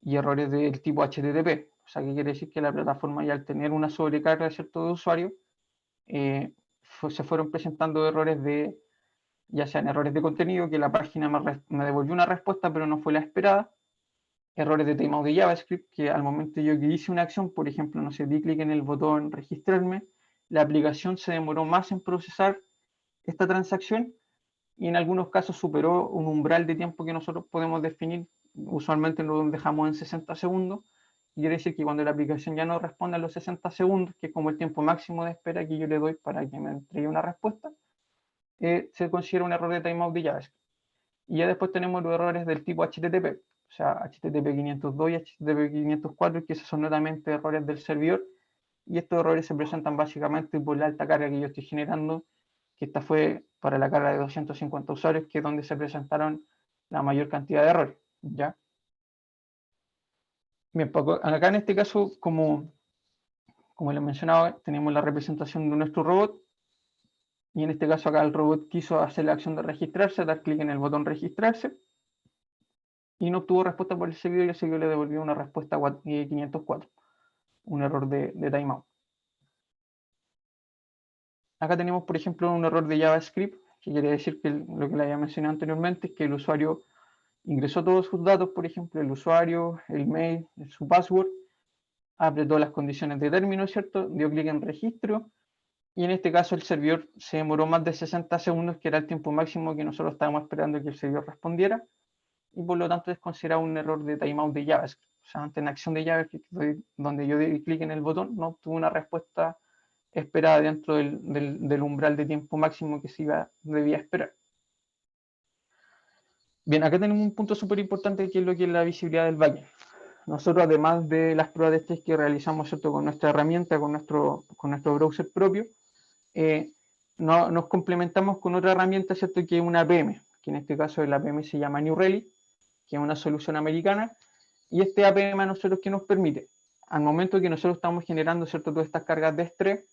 [SPEAKER 3] y errores del tipo HTTP. O sea, que quiere decir que la plataforma, ya al tener una sobrecarga, ¿cierto?, de usuarios, se fueron presentando errores de, ya sean errores de contenido, que la página me devolvió una respuesta pero no fue la esperada, errores de timeout de JavaScript, que al momento yo que hice una acción, por ejemplo, no sé, di clic en el botón registrarme, la aplicación se demoró más en procesar esta transacción y en algunos casos superó un umbral de tiempo que nosotros podemos definir, usualmente lo dejamos en 60 segundos, y quiere decir que cuando la aplicación ya no responde a los 60 segundos, que es como el tiempo máximo de espera que yo le doy para que me entregue una respuesta, se considera un error de timeout de JavaScript. Y ya después tenemos los errores del tipo HTTP, o sea, HTTP 502 y HTTP 504, que esos son netamente errores del servidor, y estos errores se presentan básicamente por la alta carga que yo estoy generando, que esta fue para la carga de 250 usuarios, que es donde se presentaron la mayor cantidad de errores, ¿ya? Bien, acá en este caso, como les mencionaba, tenemos la representación de nuestro robot, y en este caso acá el robot quiso hacer la acción de registrarse, dar clic en el botón registrarse, y no obtuvo respuesta por el servidor, y el servidor le devolvió una respuesta 504, un error de timeout. Acá tenemos, por ejemplo, un error de JavaScript, que quiere decir que lo que le había mencionado anteriormente es que el usuario ingresó todos sus datos, por ejemplo, el usuario, el mail, su password, apretó las condiciones de término, ¿cierto? Dio clic en registro, y en este caso el servidor se demoró más de 60 segundos, que era el tiempo máximo que nosotros estábamos esperando que el servidor respondiera, y por lo tanto es considerado un error de timeout de JavaScript. O sea, ante la acción de JavaScript, donde yo di clic en el botón, no obtuve una respuesta esperada dentro del umbral de tiempo máximo que debía esperar. Bien, acá tenemos un punto súper importante, que es lo que es la visibilidad del backend. Nosotros, además de las pruebas de estrés que realizamos, ¿cierto?, con nuestra herramienta, con nuestro browser propio, nos complementamos con otra herramienta, ¿cierto?, que es una APM, que en este caso la APM se llama New Relic, que es una solución americana, y este APM a nosotros, ¿qué nos permite? Al momento que nosotros estamos generando, ¿cierto?, todas estas cargas de estrés,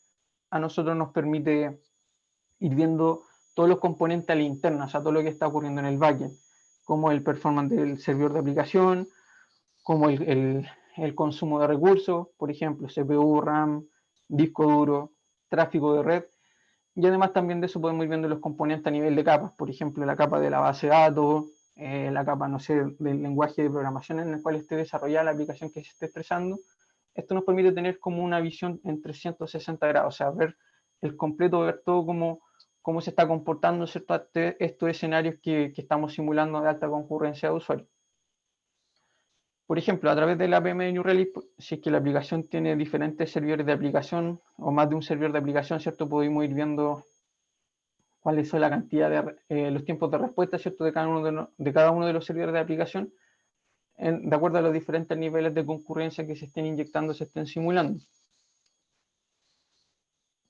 [SPEAKER 3] a nosotros nos permite ir viendo todos los componentes a la interna, o sea, todo lo que está ocurriendo en el backend, como el performance del servidor de aplicación, como el consumo de recursos, por ejemplo, CPU, RAM, disco duro, tráfico de red, y además también de eso podemos ir viendo los componentes a nivel de capas, por ejemplo, la capa de la base de datos, la capa, no sé, del lenguaje de programación en el cual esté desarrollada la aplicación que se esté expresando. Esto nos permite tener como una visión en 360 grados, o sea, ver el completo, ver todo cómo se está comportando, ¿cierto?, estos escenarios que estamos simulando de alta concurrencia de usuarios. Por ejemplo, a través de la APM de New Relic, si es que la aplicación tiene diferentes servidores de aplicación o más de un servidor de aplicación, ¿cierto?, podemos ir viendo cuáles son la cantidad de los tiempos de respuesta, ¿cierto?, de cada uno de los servidores de aplicación, de acuerdo a los diferentes niveles de concurrencia que se estén inyectando, se estén simulando.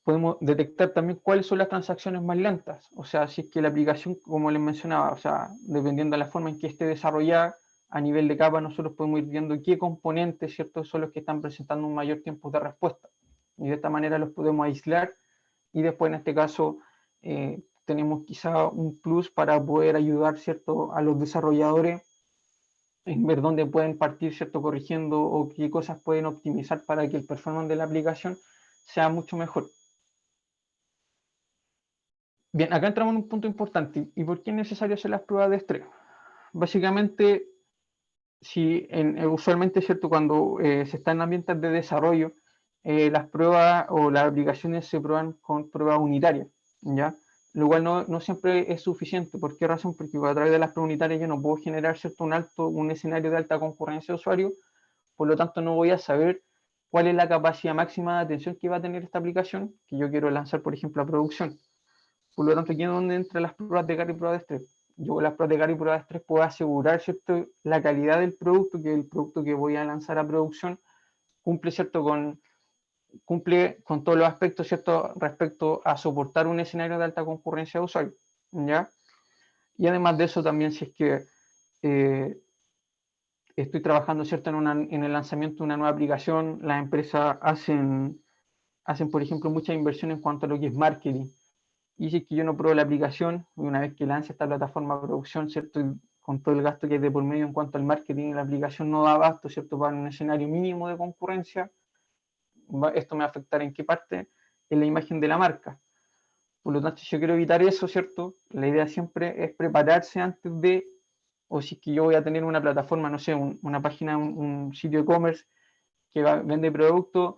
[SPEAKER 3] Podemos detectar también cuáles son las transacciones más lentas, o sea, si es que la aplicación, como les mencionaba, o sea, dependiendo de la forma en que esté desarrollada, a nivel de capa nosotros podemos ir viendo qué componentes, ¿cierto?, son los que están presentando un mayor tiempo de respuesta, y de esta manera los podemos aislar, y después en este caso tenemos quizá un plus para poder ayudar, ¿cierto?, a los desarrolladores en ver dónde pueden partir, ¿cierto?, corrigiendo, o qué cosas pueden optimizar para que el performance de la aplicación sea mucho mejor. Bien, acá entramos en un punto importante. ¿Y por qué es necesario hacer las pruebas de estrés? Básicamente, si usualmente, ¿cierto?, cuando se está en ambientes de desarrollo, las pruebas o las aplicaciones se prueban con pruebas unitarias, ¿ya? Lo cual no siempre es suficiente. ¿Por qué razón? Porque a través de las pruebas unitarias yo no puedo generar, ¿cierto?, un escenario de alta concurrencia de usuario, por lo tanto no voy a saber cuál es la capacidad máxima de atención que va a tener esta aplicación que yo quiero lanzar, por ejemplo, a producción. Por lo tanto, aquí es donde entran las pruebas de carga y pruebas de estrés. Yo con las pruebas de carga y pruebas de estrés puedo asegurar, ¿cierto?, la calidad del producto, que el producto que voy a lanzar a producción cumple, ¿cierto?, cumple con todos los aspectos, ¿cierto?, respecto a soportar un escenario de alta concurrencia de usuario, ¿ya? Y además de eso también, si es que estoy trabajando, ¿cierto?, en el lanzamiento de una nueva aplicación, las empresas hacen, por ejemplo, mucha inversión en cuanto a lo que es marketing. Y si es que yo no pruebo la aplicación, y una vez que lance esta plataforma de producción, ¿cierto?, y con todo el gasto que hay de por medio en cuanto al marketing, la aplicación no da abasto, ¿cierto?, para un escenario mínimo de concurrencia, esto me va a afectar en qué parte, en la imagen de la marca. Por lo tanto, si yo quiero evitar eso, ¿cierto?, la idea siempre es prepararse antes de, o si es que yo voy a tener una plataforma, no sé, una página, un sitio e-commerce que vende productos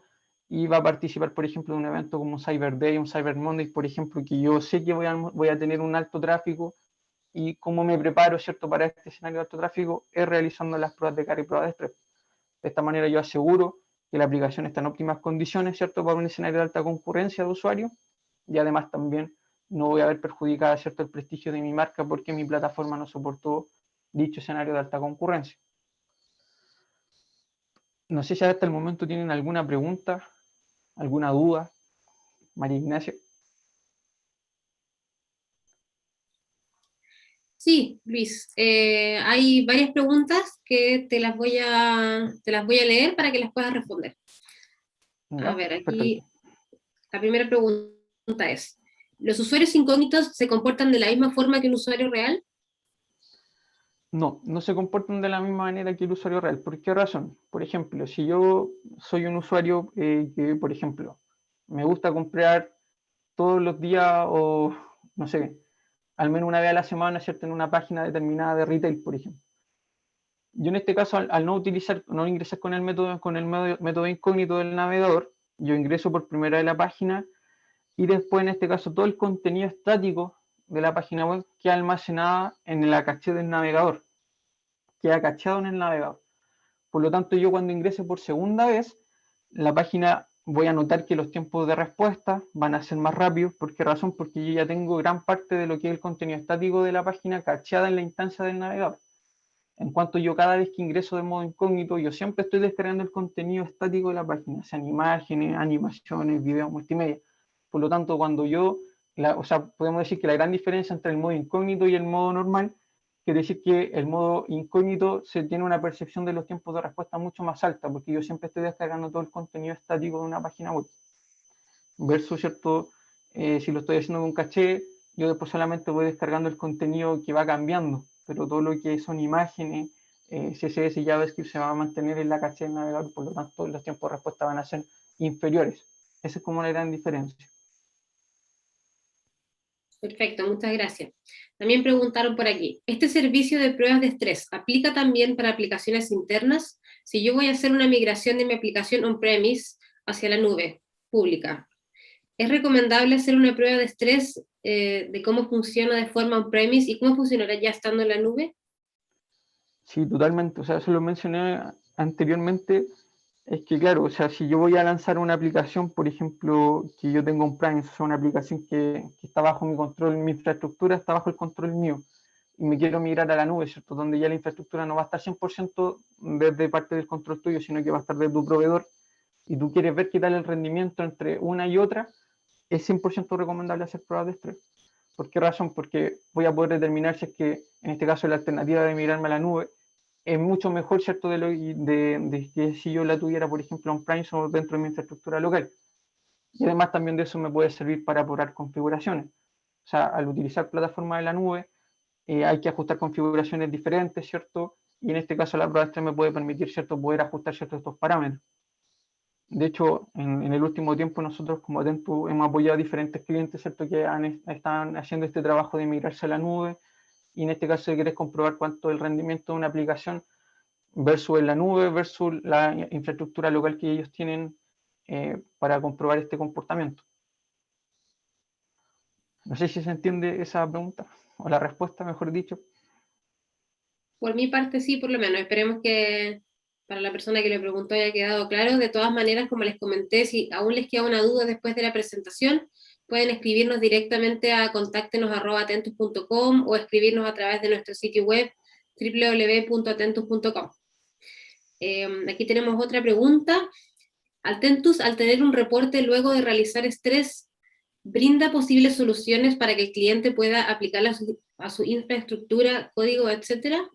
[SPEAKER 3] y va a participar, por ejemplo, de un evento como un Cyber Day, un Cyber Monday, por ejemplo, que yo sé que voy a tener un alto tráfico, y cómo me preparo, ¿cierto?, para este escenario de alto tráfico es realizando las pruebas de carga y pruebas de estrés. De esta manera yo aseguro que la aplicación está en óptimas condiciones, ¿cierto?, para un escenario de alta concurrencia de usuarios, y además también no voy a ver perjudicada, ¿cierto?, el prestigio de mi marca porque mi plataforma no soportó dicho escenario de alta concurrencia. No sé si hasta el momento tienen alguna pregunta, alguna duda, María Ignacia.
[SPEAKER 1] Sí, Luis, hay varias preguntas que te las voy a leer para que las puedas responder. A
[SPEAKER 3] ¿Ya?
[SPEAKER 1] ver,
[SPEAKER 3] Perfecto.
[SPEAKER 1] aquí la primera pregunta es, ¿los usuarios incógnitos se comportan de la misma forma que un usuario real?
[SPEAKER 3] No, no se comportan de la misma manera que el usuario real. ¿Por qué razón? Por ejemplo, si yo soy un usuario que, por ejemplo, me gusta comprar todos los días o, no sé, al menos una vez a la semana, ¿cierto?, en una página determinada de retail, por ejemplo. Yo en este caso, al no ingresar con el método incógnito del navegador, yo ingreso por primera vez a la página y después, en este caso, todo el contenido estático de la página web queda almacenada en la caché del navegador, queda cachado en el navegador. Por lo tanto, yo cuando ingrese por segunda vez, la página voy a notar que los tiempos de respuesta van a ser más rápidos. ¿Por qué razón? Porque yo ya tengo gran parte de lo que es el contenido estático de la página cacheada en la instancia del navegador. En cuanto yo cada vez que ingreso de modo incógnito, yo siempre estoy descargando el contenido estático de la página, sean imágenes, animaciones, videos, multimedia. Por lo tanto, cuando yo, o sea, podemos decir que la gran diferencia entre el modo incógnito y el modo normal quiere decir que el modo incógnito se tiene una percepción de los tiempos de respuesta mucho más alta, porque yo siempre estoy descargando todo el contenido estático de una página web. Versus, ¿cierto? Si lo estoy haciendo con caché, yo después solamente voy descargando el contenido que va cambiando, pero todo lo que son imágenes, CSS y JavaScript se va a mantener en la caché del navegador, por lo tanto los tiempos de respuesta van a ser inferiores. Esa es como la gran diferencia.
[SPEAKER 1] Perfecto, muchas gracias. También preguntaron por aquí, ¿este servicio de pruebas de estrés aplica también para aplicaciones internas? Si yo voy a hacer una migración de mi aplicación on-premise hacia la nube pública, ¿es recomendable hacer una prueba de estrés de cómo funciona de forma on-premise y cómo funcionará ya estando en la nube?
[SPEAKER 3] Sí, totalmente. O sea, eso lo mencioné anteriormente. Es que, claro, o sea, si yo voy a lanzar una aplicación, por ejemplo, que yo tengo un Prime, o sea, una aplicación que está bajo mi control, mi infraestructura está bajo el control mío, y me quiero migrar a la nube, ¿cierto? Donde ya la infraestructura no va a estar 100% desde parte del control tuyo, sino que va a estar de tu proveedor, y tú quieres ver qué tal el rendimiento entre una y otra, es 100% recomendable hacer pruebas de estrés. ¿Por qué razón? Porque voy a poder determinar si es que, en este caso, la alternativa de migrarme a la nube es mucho mejor, ¿cierto?, de que si yo la tuviera, por ejemplo, on-premise o dentro de mi infraestructura local. Y además también de eso me puede servir para apurar configuraciones. O sea, al utilizar plataformas de la nube, hay que ajustar configuraciones diferentes, ¿cierto? Y en este caso la prueba de estrés me puede permitir, ¿cierto?, poder ajustar ciertos estos parámetros. De hecho, en el último tiempo nosotros como Atento hemos apoyado a diferentes clientes, ¿cierto?, que están haciendo este trabajo de migrarse a la nube, y en este caso si quieres comprobar cuánto es el rendimiento de una aplicación versus en la nube, versus la infraestructura local que ellos tienen, para comprobar este comportamiento. No sé si se entiende esa pregunta, o la respuesta, mejor dicho.
[SPEAKER 1] Por mi parte sí, por lo menos. Esperemos que para la persona que le preguntó haya quedado claro. De todas maneras, como les comenté, si aún les queda una duda después de la presentación, pueden escribirnos directamente a contáctenos@atentus.com o escribirnos a través de nuestro sitio web www.atentus.com. Aquí tenemos otra pregunta. Atentus, al tener un reporte luego de realizar estrés, ¿brinda posibles soluciones para que el cliente pueda aplicarla a su infraestructura, código, etcétera?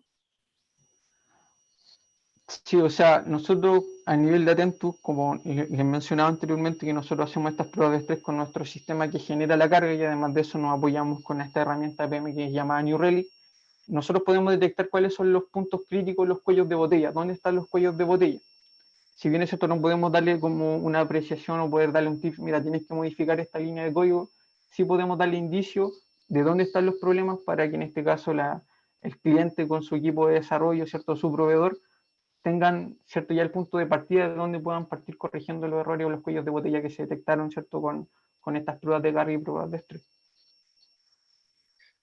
[SPEAKER 3] Sí, o sea, nosotros a nivel de Atentus, como les mencionaba anteriormente, que nosotros hacemos estas pruebas de estrés con nuestro sistema que genera la carga y además de eso nos apoyamos con esta herramienta PM que es llamada New Relic. Nosotros podemos detectar cuáles son los puntos críticos, los cuellos de botella, dónde están los cuellos de botella. Si bien es cierto, no podemos darle como una apreciación o poder darle un tip, mira, tienes que modificar esta línea de código, sí podemos darle indicio de dónde están los problemas para que en este caso el cliente con su equipo de desarrollo, ¿cierto? Su proveedor, tengan, ¿cierto? Ya el punto de partida de donde puedan partir corrigiendo los errores o los cuellos de botella que se detectaron, ¿cierto? Con estas pruebas de carga y pruebas de estrés.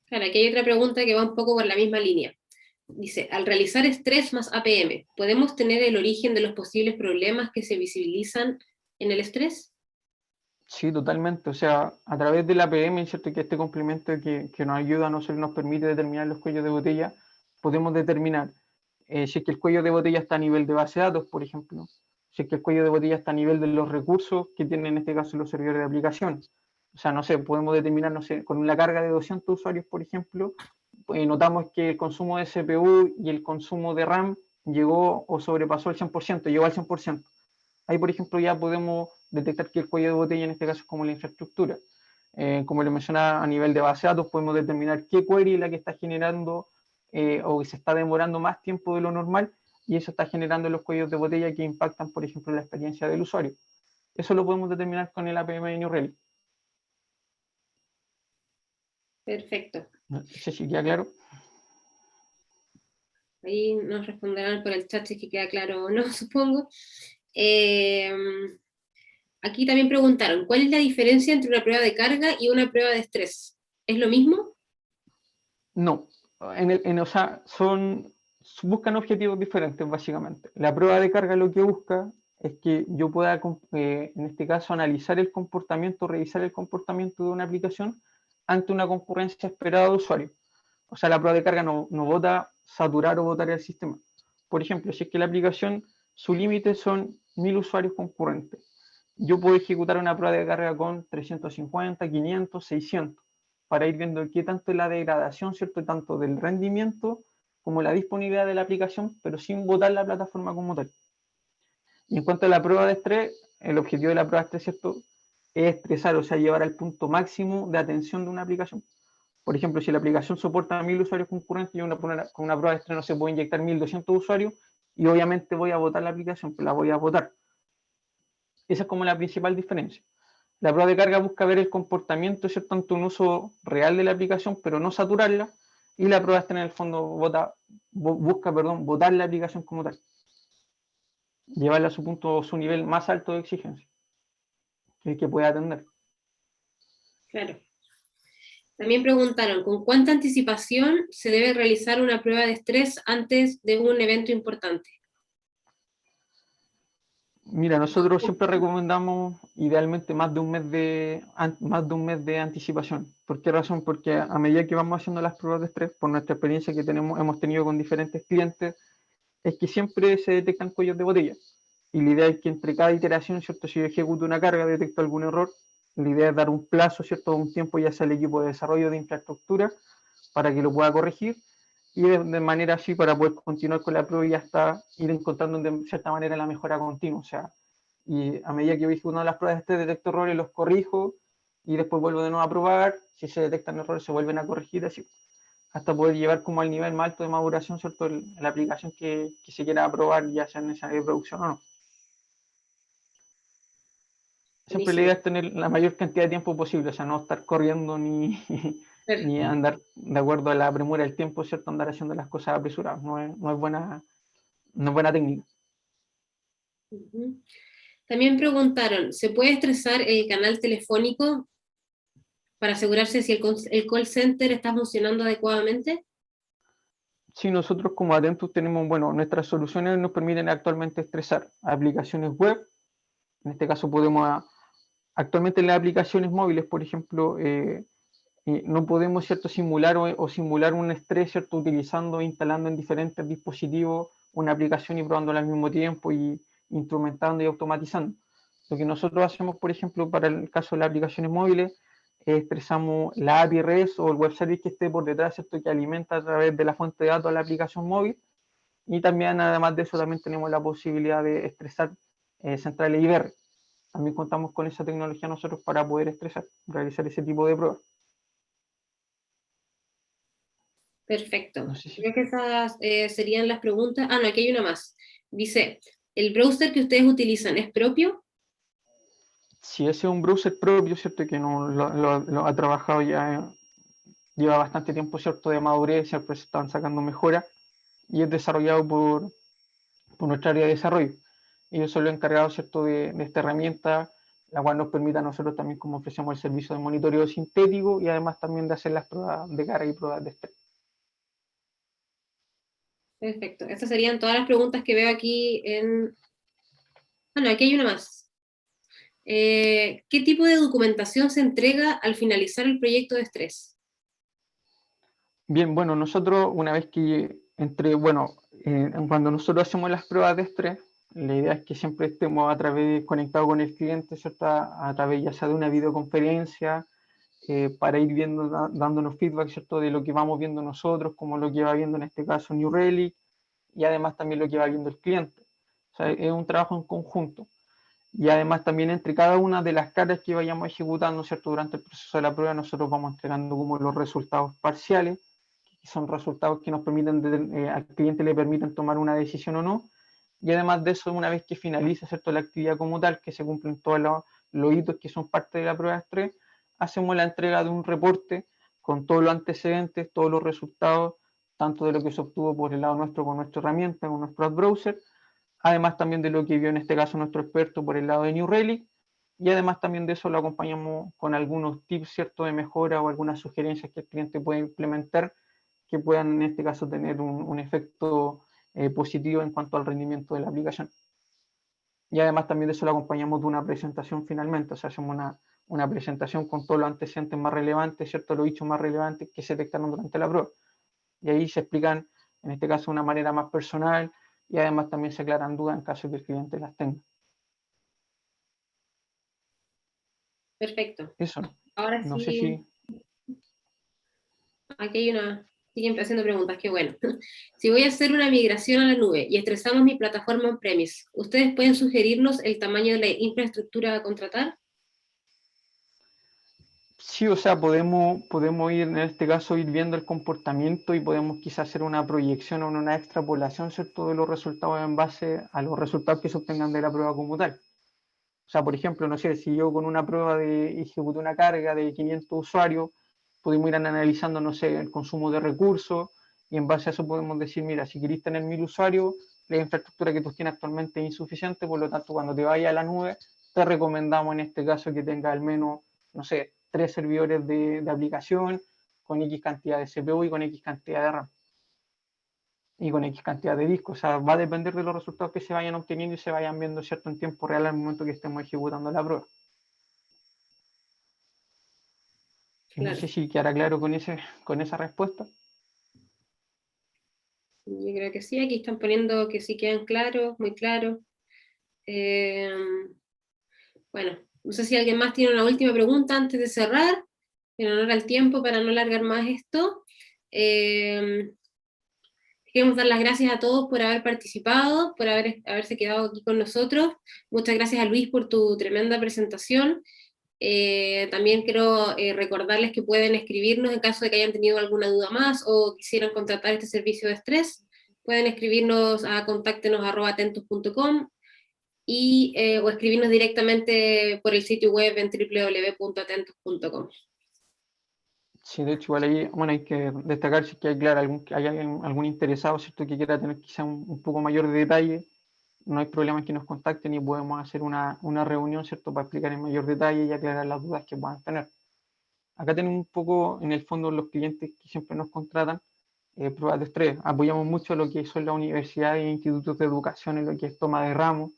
[SPEAKER 1] Claro, aquí hay otra pregunta que va un poco por la misma línea. Dice, al realizar estrés más APM, ¿podemos tener el origen de los posibles problemas que se visibilizan en el estrés?
[SPEAKER 3] Sí, totalmente. O sea, a través del APM, ¿cierto? Que este complemento que nos ayuda, no solo nos permite determinar los cuellos de botella, podemos determinar si es que el cuello de botella está a nivel de base de datos, por ejemplo, si es que el cuello de botella está a nivel de los recursos que tienen en este caso los servidores de aplicación. O sea, no sé, podemos determinar, no sé, con una carga de 200 usuarios, por ejemplo, notamos que el consumo de CPU y el consumo de RAM llegó o sobrepasó el 100%, llegó al 100%. Ahí, por ejemplo, ya podemos detectar que el cuello de botella en este caso es como la infraestructura. Como le mencionaba, a nivel de base de datos podemos determinar qué query es la que está generando o que se está demorando más tiempo de lo normal y eso está generando los cuellos de botella que impactan, por ejemplo, la experiencia del usuario. Eso lo podemos determinar con el APM de New Relic.
[SPEAKER 1] Perfecto.
[SPEAKER 3] No sé si queda claro.
[SPEAKER 1] Ahí nos responderán por el chat si es que queda claro o no, supongo. Aquí también preguntaron, ¿cuál es la diferencia entre una prueba de carga y una prueba de estrés? ¿Es lo mismo?
[SPEAKER 3] No, o sea, buscan objetivos diferentes básicamente. La prueba de carga lo que busca es que yo pueda, en este caso, analizar el comportamiento, revisar el comportamiento de una aplicación ante una concurrencia esperada de usuario. O sea, la prueba de carga no vota saturar o votar el sistema. Por ejemplo, si es que la aplicación, su límite son 1000 usuarios concurrentes. Yo puedo ejecutar una prueba de carga con 350, 500, 600 para ir viendo qué tanto es la degradación, ¿cierto? Tanto del rendimiento como la disponibilidad de la aplicación, pero sin botar la plataforma como tal. Y en cuanto a la prueba de estrés, el objetivo de la prueba de estrés, ¿cierto? Es estresar, o sea, llevar al punto máximo de atención de una aplicación. Por ejemplo, si la aplicación soporta 1000 usuarios concurrentes, yo con una prueba de estrés no se puede inyectar 1200 usuarios y obviamente voy a botar la aplicación, pero la voy a botar. Esa es como la principal diferencia. La prueba de carga busca ver el comportamiento, ¿cierto? Tanto un uso real de la aplicación, pero no saturarla. Y la prueba está en el fondo busca botar la aplicación como tal. Llevarla a su nivel más alto de exigencia, que el que pueda atender.
[SPEAKER 1] Claro. También preguntaron, ¿con cuánta anticipación se debe realizar una prueba de estrés antes de un evento importante?
[SPEAKER 3] Mira, nosotros siempre recomendamos idealmente más de un mes de anticipación. ¿Por qué razón? Porque a medida que vamos haciendo las pruebas de estrés, por nuestra experiencia que hemos tenido con diferentes clientes, es que siempre se detectan cuellos de botella. Y la idea es que entre cada iteración, ¿cierto? Si yo ejecuto una carga, detecto algún error, la idea es dar un plazo, ¿cierto? Un tiempo ya sea al equipo de desarrollo de infraestructura para que lo pueda corregir y de manera así para poder continuar con la prueba y hasta ir encontrando de cierta manera la mejora continua. O sea, y a medida que voy ejecutando las pruebas de este detecto errores, los corrijo y después vuelvo de nuevo a probar. Si se detectan errores, se vuelven a corregir así hasta poder llevar como al nivel más alto de maduración, ¿cierto? La aplicación que se quiera probar, ya sea necesaria de producción o no. Siempre la idea
[SPEAKER 1] Buenísimo.
[SPEAKER 3] es tener la mayor cantidad de tiempo posible, o sea, no estar corriendo ni andar de acuerdo a la premura del tiempo, ¿cierto? Andar haciendo las cosas apresuradas, no es buena técnica.
[SPEAKER 1] Uh-huh. También preguntaron, ¿se puede estresar el canal telefónico para asegurarse si el call center está funcionando adecuadamente?
[SPEAKER 3] Sí, nosotros como Atentus tenemos, bueno, nuestras soluciones nos permiten actualmente estresar aplicaciones web, en este caso actualmente en las aplicaciones móviles, por ejemplo, no podemos, ¿cierto?, simular o simular un estrés, ¿cierto?, utilizando e instalando en diferentes dispositivos una aplicación y probándola al mismo tiempo y instrumentando y automatizando. Lo que nosotros hacemos, por ejemplo, para el caso de las aplicaciones móviles, expresamos la API REST o el web service que esté por detrás, ¿cierto?, que alimenta a través de la fuente de datos a la aplicación móvil Y también, además de eso, también tenemos la posibilidad de estresar centrales IBR. También contamos con esa tecnología nosotros para poder estresar, realizar ese tipo de pruebas.
[SPEAKER 1] Perfecto.
[SPEAKER 3] No sé si...
[SPEAKER 1] Creo que esas serían las preguntas. Ah, no, aquí hay una más. Dice, ¿el browser que ustedes utilizan es propio?
[SPEAKER 3] Si ese es un browser propio, ¿cierto? Que no lo ha trabajado ya, lleva bastante tiempo, ¿cierto? De madurez, siempre se están sacando mejoras y es desarrollado por nuestra área de desarrollo. Ellos son los encargados, ¿cierto? De esta herramienta, la cual nos permite a nosotros también, como ofrecemos el servicio de monitoreo sintético y además también de hacer las pruebas de carga y pruebas de estrés.
[SPEAKER 1] Perfecto. Estas serían todas las preguntas que veo aquí en... Ah, no, aquí hay una más. ¿Qué tipo de documentación se entrega al finalizar el proyecto de estrés?
[SPEAKER 3] Bien, bueno, nosotros una vez que cuando nosotros hacemos las pruebas de estrés, la idea es que siempre estemos a través conectados con el cliente, ¿cierto? A través ya sea de una videoconferencia, para ir viendo, dándonos feedback, ¿cierto? De lo que vamos viendo nosotros, como lo que va viendo en este caso New Relic, y además también lo que va viendo el cliente. O sea, es un trabajo en conjunto. Y además también entre cada una de las caras que vayamos ejecutando, ¿cierto? Durante el proceso de la prueba, nosotros vamos entregando como los resultados parciales, que son resultados que nos permiten, al cliente le permiten tomar una decisión o no. Y además de eso, una vez que finaliza, ¿cierto? La actividad como tal, que se cumplen todos los hitos que son parte de la prueba de estrés, hacemos la entrega de un reporte con todos los antecedentes, todos los resultados, tanto de lo que se obtuvo por el lado nuestro con nuestra herramienta, con nuestro ad browser, además también de lo que vio en este caso nuestro experto por el lado de New Relic, y además también de eso lo acompañamos con algunos tips, ¿cierto?, de mejora o algunas sugerencias que el cliente puede implementar que puedan en este caso tener un efecto positivo en cuanto al rendimiento de la aplicación. Y además también de eso lo acompañamos de una presentación finalmente, o sea, hacemos una presentación con todos los antecedentes más relevantes, ¿cierto?, los hechos más relevantes que se detectaron durante la prueba. Y ahí se explican, en este caso, de una manera más personal y además también se aclaran dudas en caso de que el cliente las tenga.
[SPEAKER 1] Perfecto.
[SPEAKER 3] Eso,
[SPEAKER 1] Ahora
[SPEAKER 3] no sé
[SPEAKER 1] sí,
[SPEAKER 3] si...
[SPEAKER 1] aquí hay una, siguen haciendo preguntas, qué bueno. Si voy a hacer una migración a la nube y estresamos mi plataforma on-premise, ¿ustedes pueden sugerirnos el tamaño de la infraestructura a contratar?
[SPEAKER 3] Sí, o sea, podemos ir, en este caso, ir viendo el comportamiento y podemos quizás hacer una proyección o una extrapolación, ¿cierto?, de los resultados en base a los resultados que se obtengan de la prueba como tal. O sea, por ejemplo, no sé, si yo con una prueba ejecuté una carga de 500 usuarios, pudimos ir analizando, no sé, el consumo de recursos y en base a eso podemos decir, mira, si queréis tener 1000 usuarios, la infraestructura que tú tienes actualmente es insuficiente, por lo tanto, cuando te vayas a la nube, te recomendamos en este caso que tenga al menos, no sé, 3 servidores de aplicación con X cantidad de CPU y con X cantidad de RAM y con X cantidad de discos. O sea, va a depender de los resultados que se vayan obteniendo y se vayan viendo, ¿cierto?, en tiempo real al momento que estemos ejecutando la prueba. No
[SPEAKER 1] Claro,
[SPEAKER 3] sé si quedará claro con esa respuesta.
[SPEAKER 1] yo creo que sí, aquí están poniendo que sí quedan claros, muy claros. Eh, bueno, no sé si alguien más tiene una última pregunta antes de cerrar, en honor al tiempo para no alargar más esto. Eh, Queremos dar las gracias a todos por haber participado, por haberse quedado aquí con nosotros. Muchas gracias a Luis por tu tremenda presentación. También quiero recordarles que pueden escribirnos en caso de que hayan tenido alguna duda más o quisieran contratar este servicio de estrés. Pueden escribirnos a contáctenos@atentos.com o escribirnos directamente por el sitio web en www.atentos.com.
[SPEAKER 3] Sí, de hecho, igual ahí, bueno, hay que destacar si es que hay, claro, hay algún interesado, ¿cierto?, que quiera tener quizá un poco mayor de detalle. No hay problema en que nos contacten y podemos hacer una reunión, ¿cierto?, para explicar en mayor detalle y aclarar las dudas que puedan tener. Acá tenemos un poco, en el fondo, los clientes que siempre nos contratan, pruebas de estrés. Apoyamos mucho lo que son las universidades e institutos de educación en lo que es toma de ramos.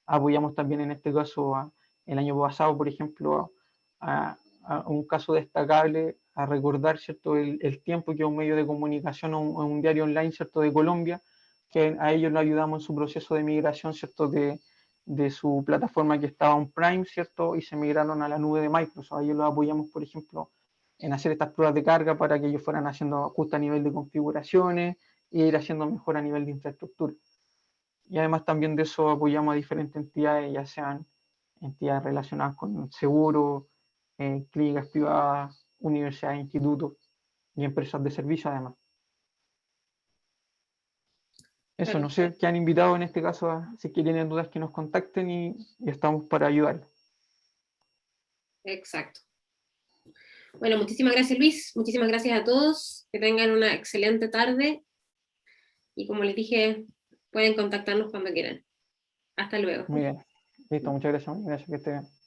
[SPEAKER 3] Apoyamos también en este caso, el año pasado, por ejemplo, a un caso destacable, a recordar, ¿cierto?, el tiempo que un medio de comunicación o un diario online, ¿cierto?, de Colombia, que a ellos lo ayudamos en su proceso de migración, ¿cierto?, de su plataforma que estaba on-prime, ¿cierto?, y se migraron a la nube de Microsoft. A ellos los apoyamos, por ejemplo, en hacer estas pruebas de carga para que ellos fueran haciendo ajuste a nivel de configuraciones ir haciendo mejor a nivel de infraestructura. Y además también de eso apoyamos a diferentes entidades, ya sean entidades relacionadas con seguros, clínicas privadas, universidades, institutos y empresas de servicio además. Eso, no sé,
[SPEAKER 1] Perfecto.
[SPEAKER 3] que han invitado en este caso, si es que tienen dudas, que nos contacten y estamos para ayudar.
[SPEAKER 1] Exacto. Bueno, muchísimas gracias Luis, muchísimas gracias a todos, que tengan una excelente tarde y como les dije, pueden contactarnos cuando quieran. Hasta luego.
[SPEAKER 3] Muy bien. Listo, muchas gracias. Gracias que esté bien.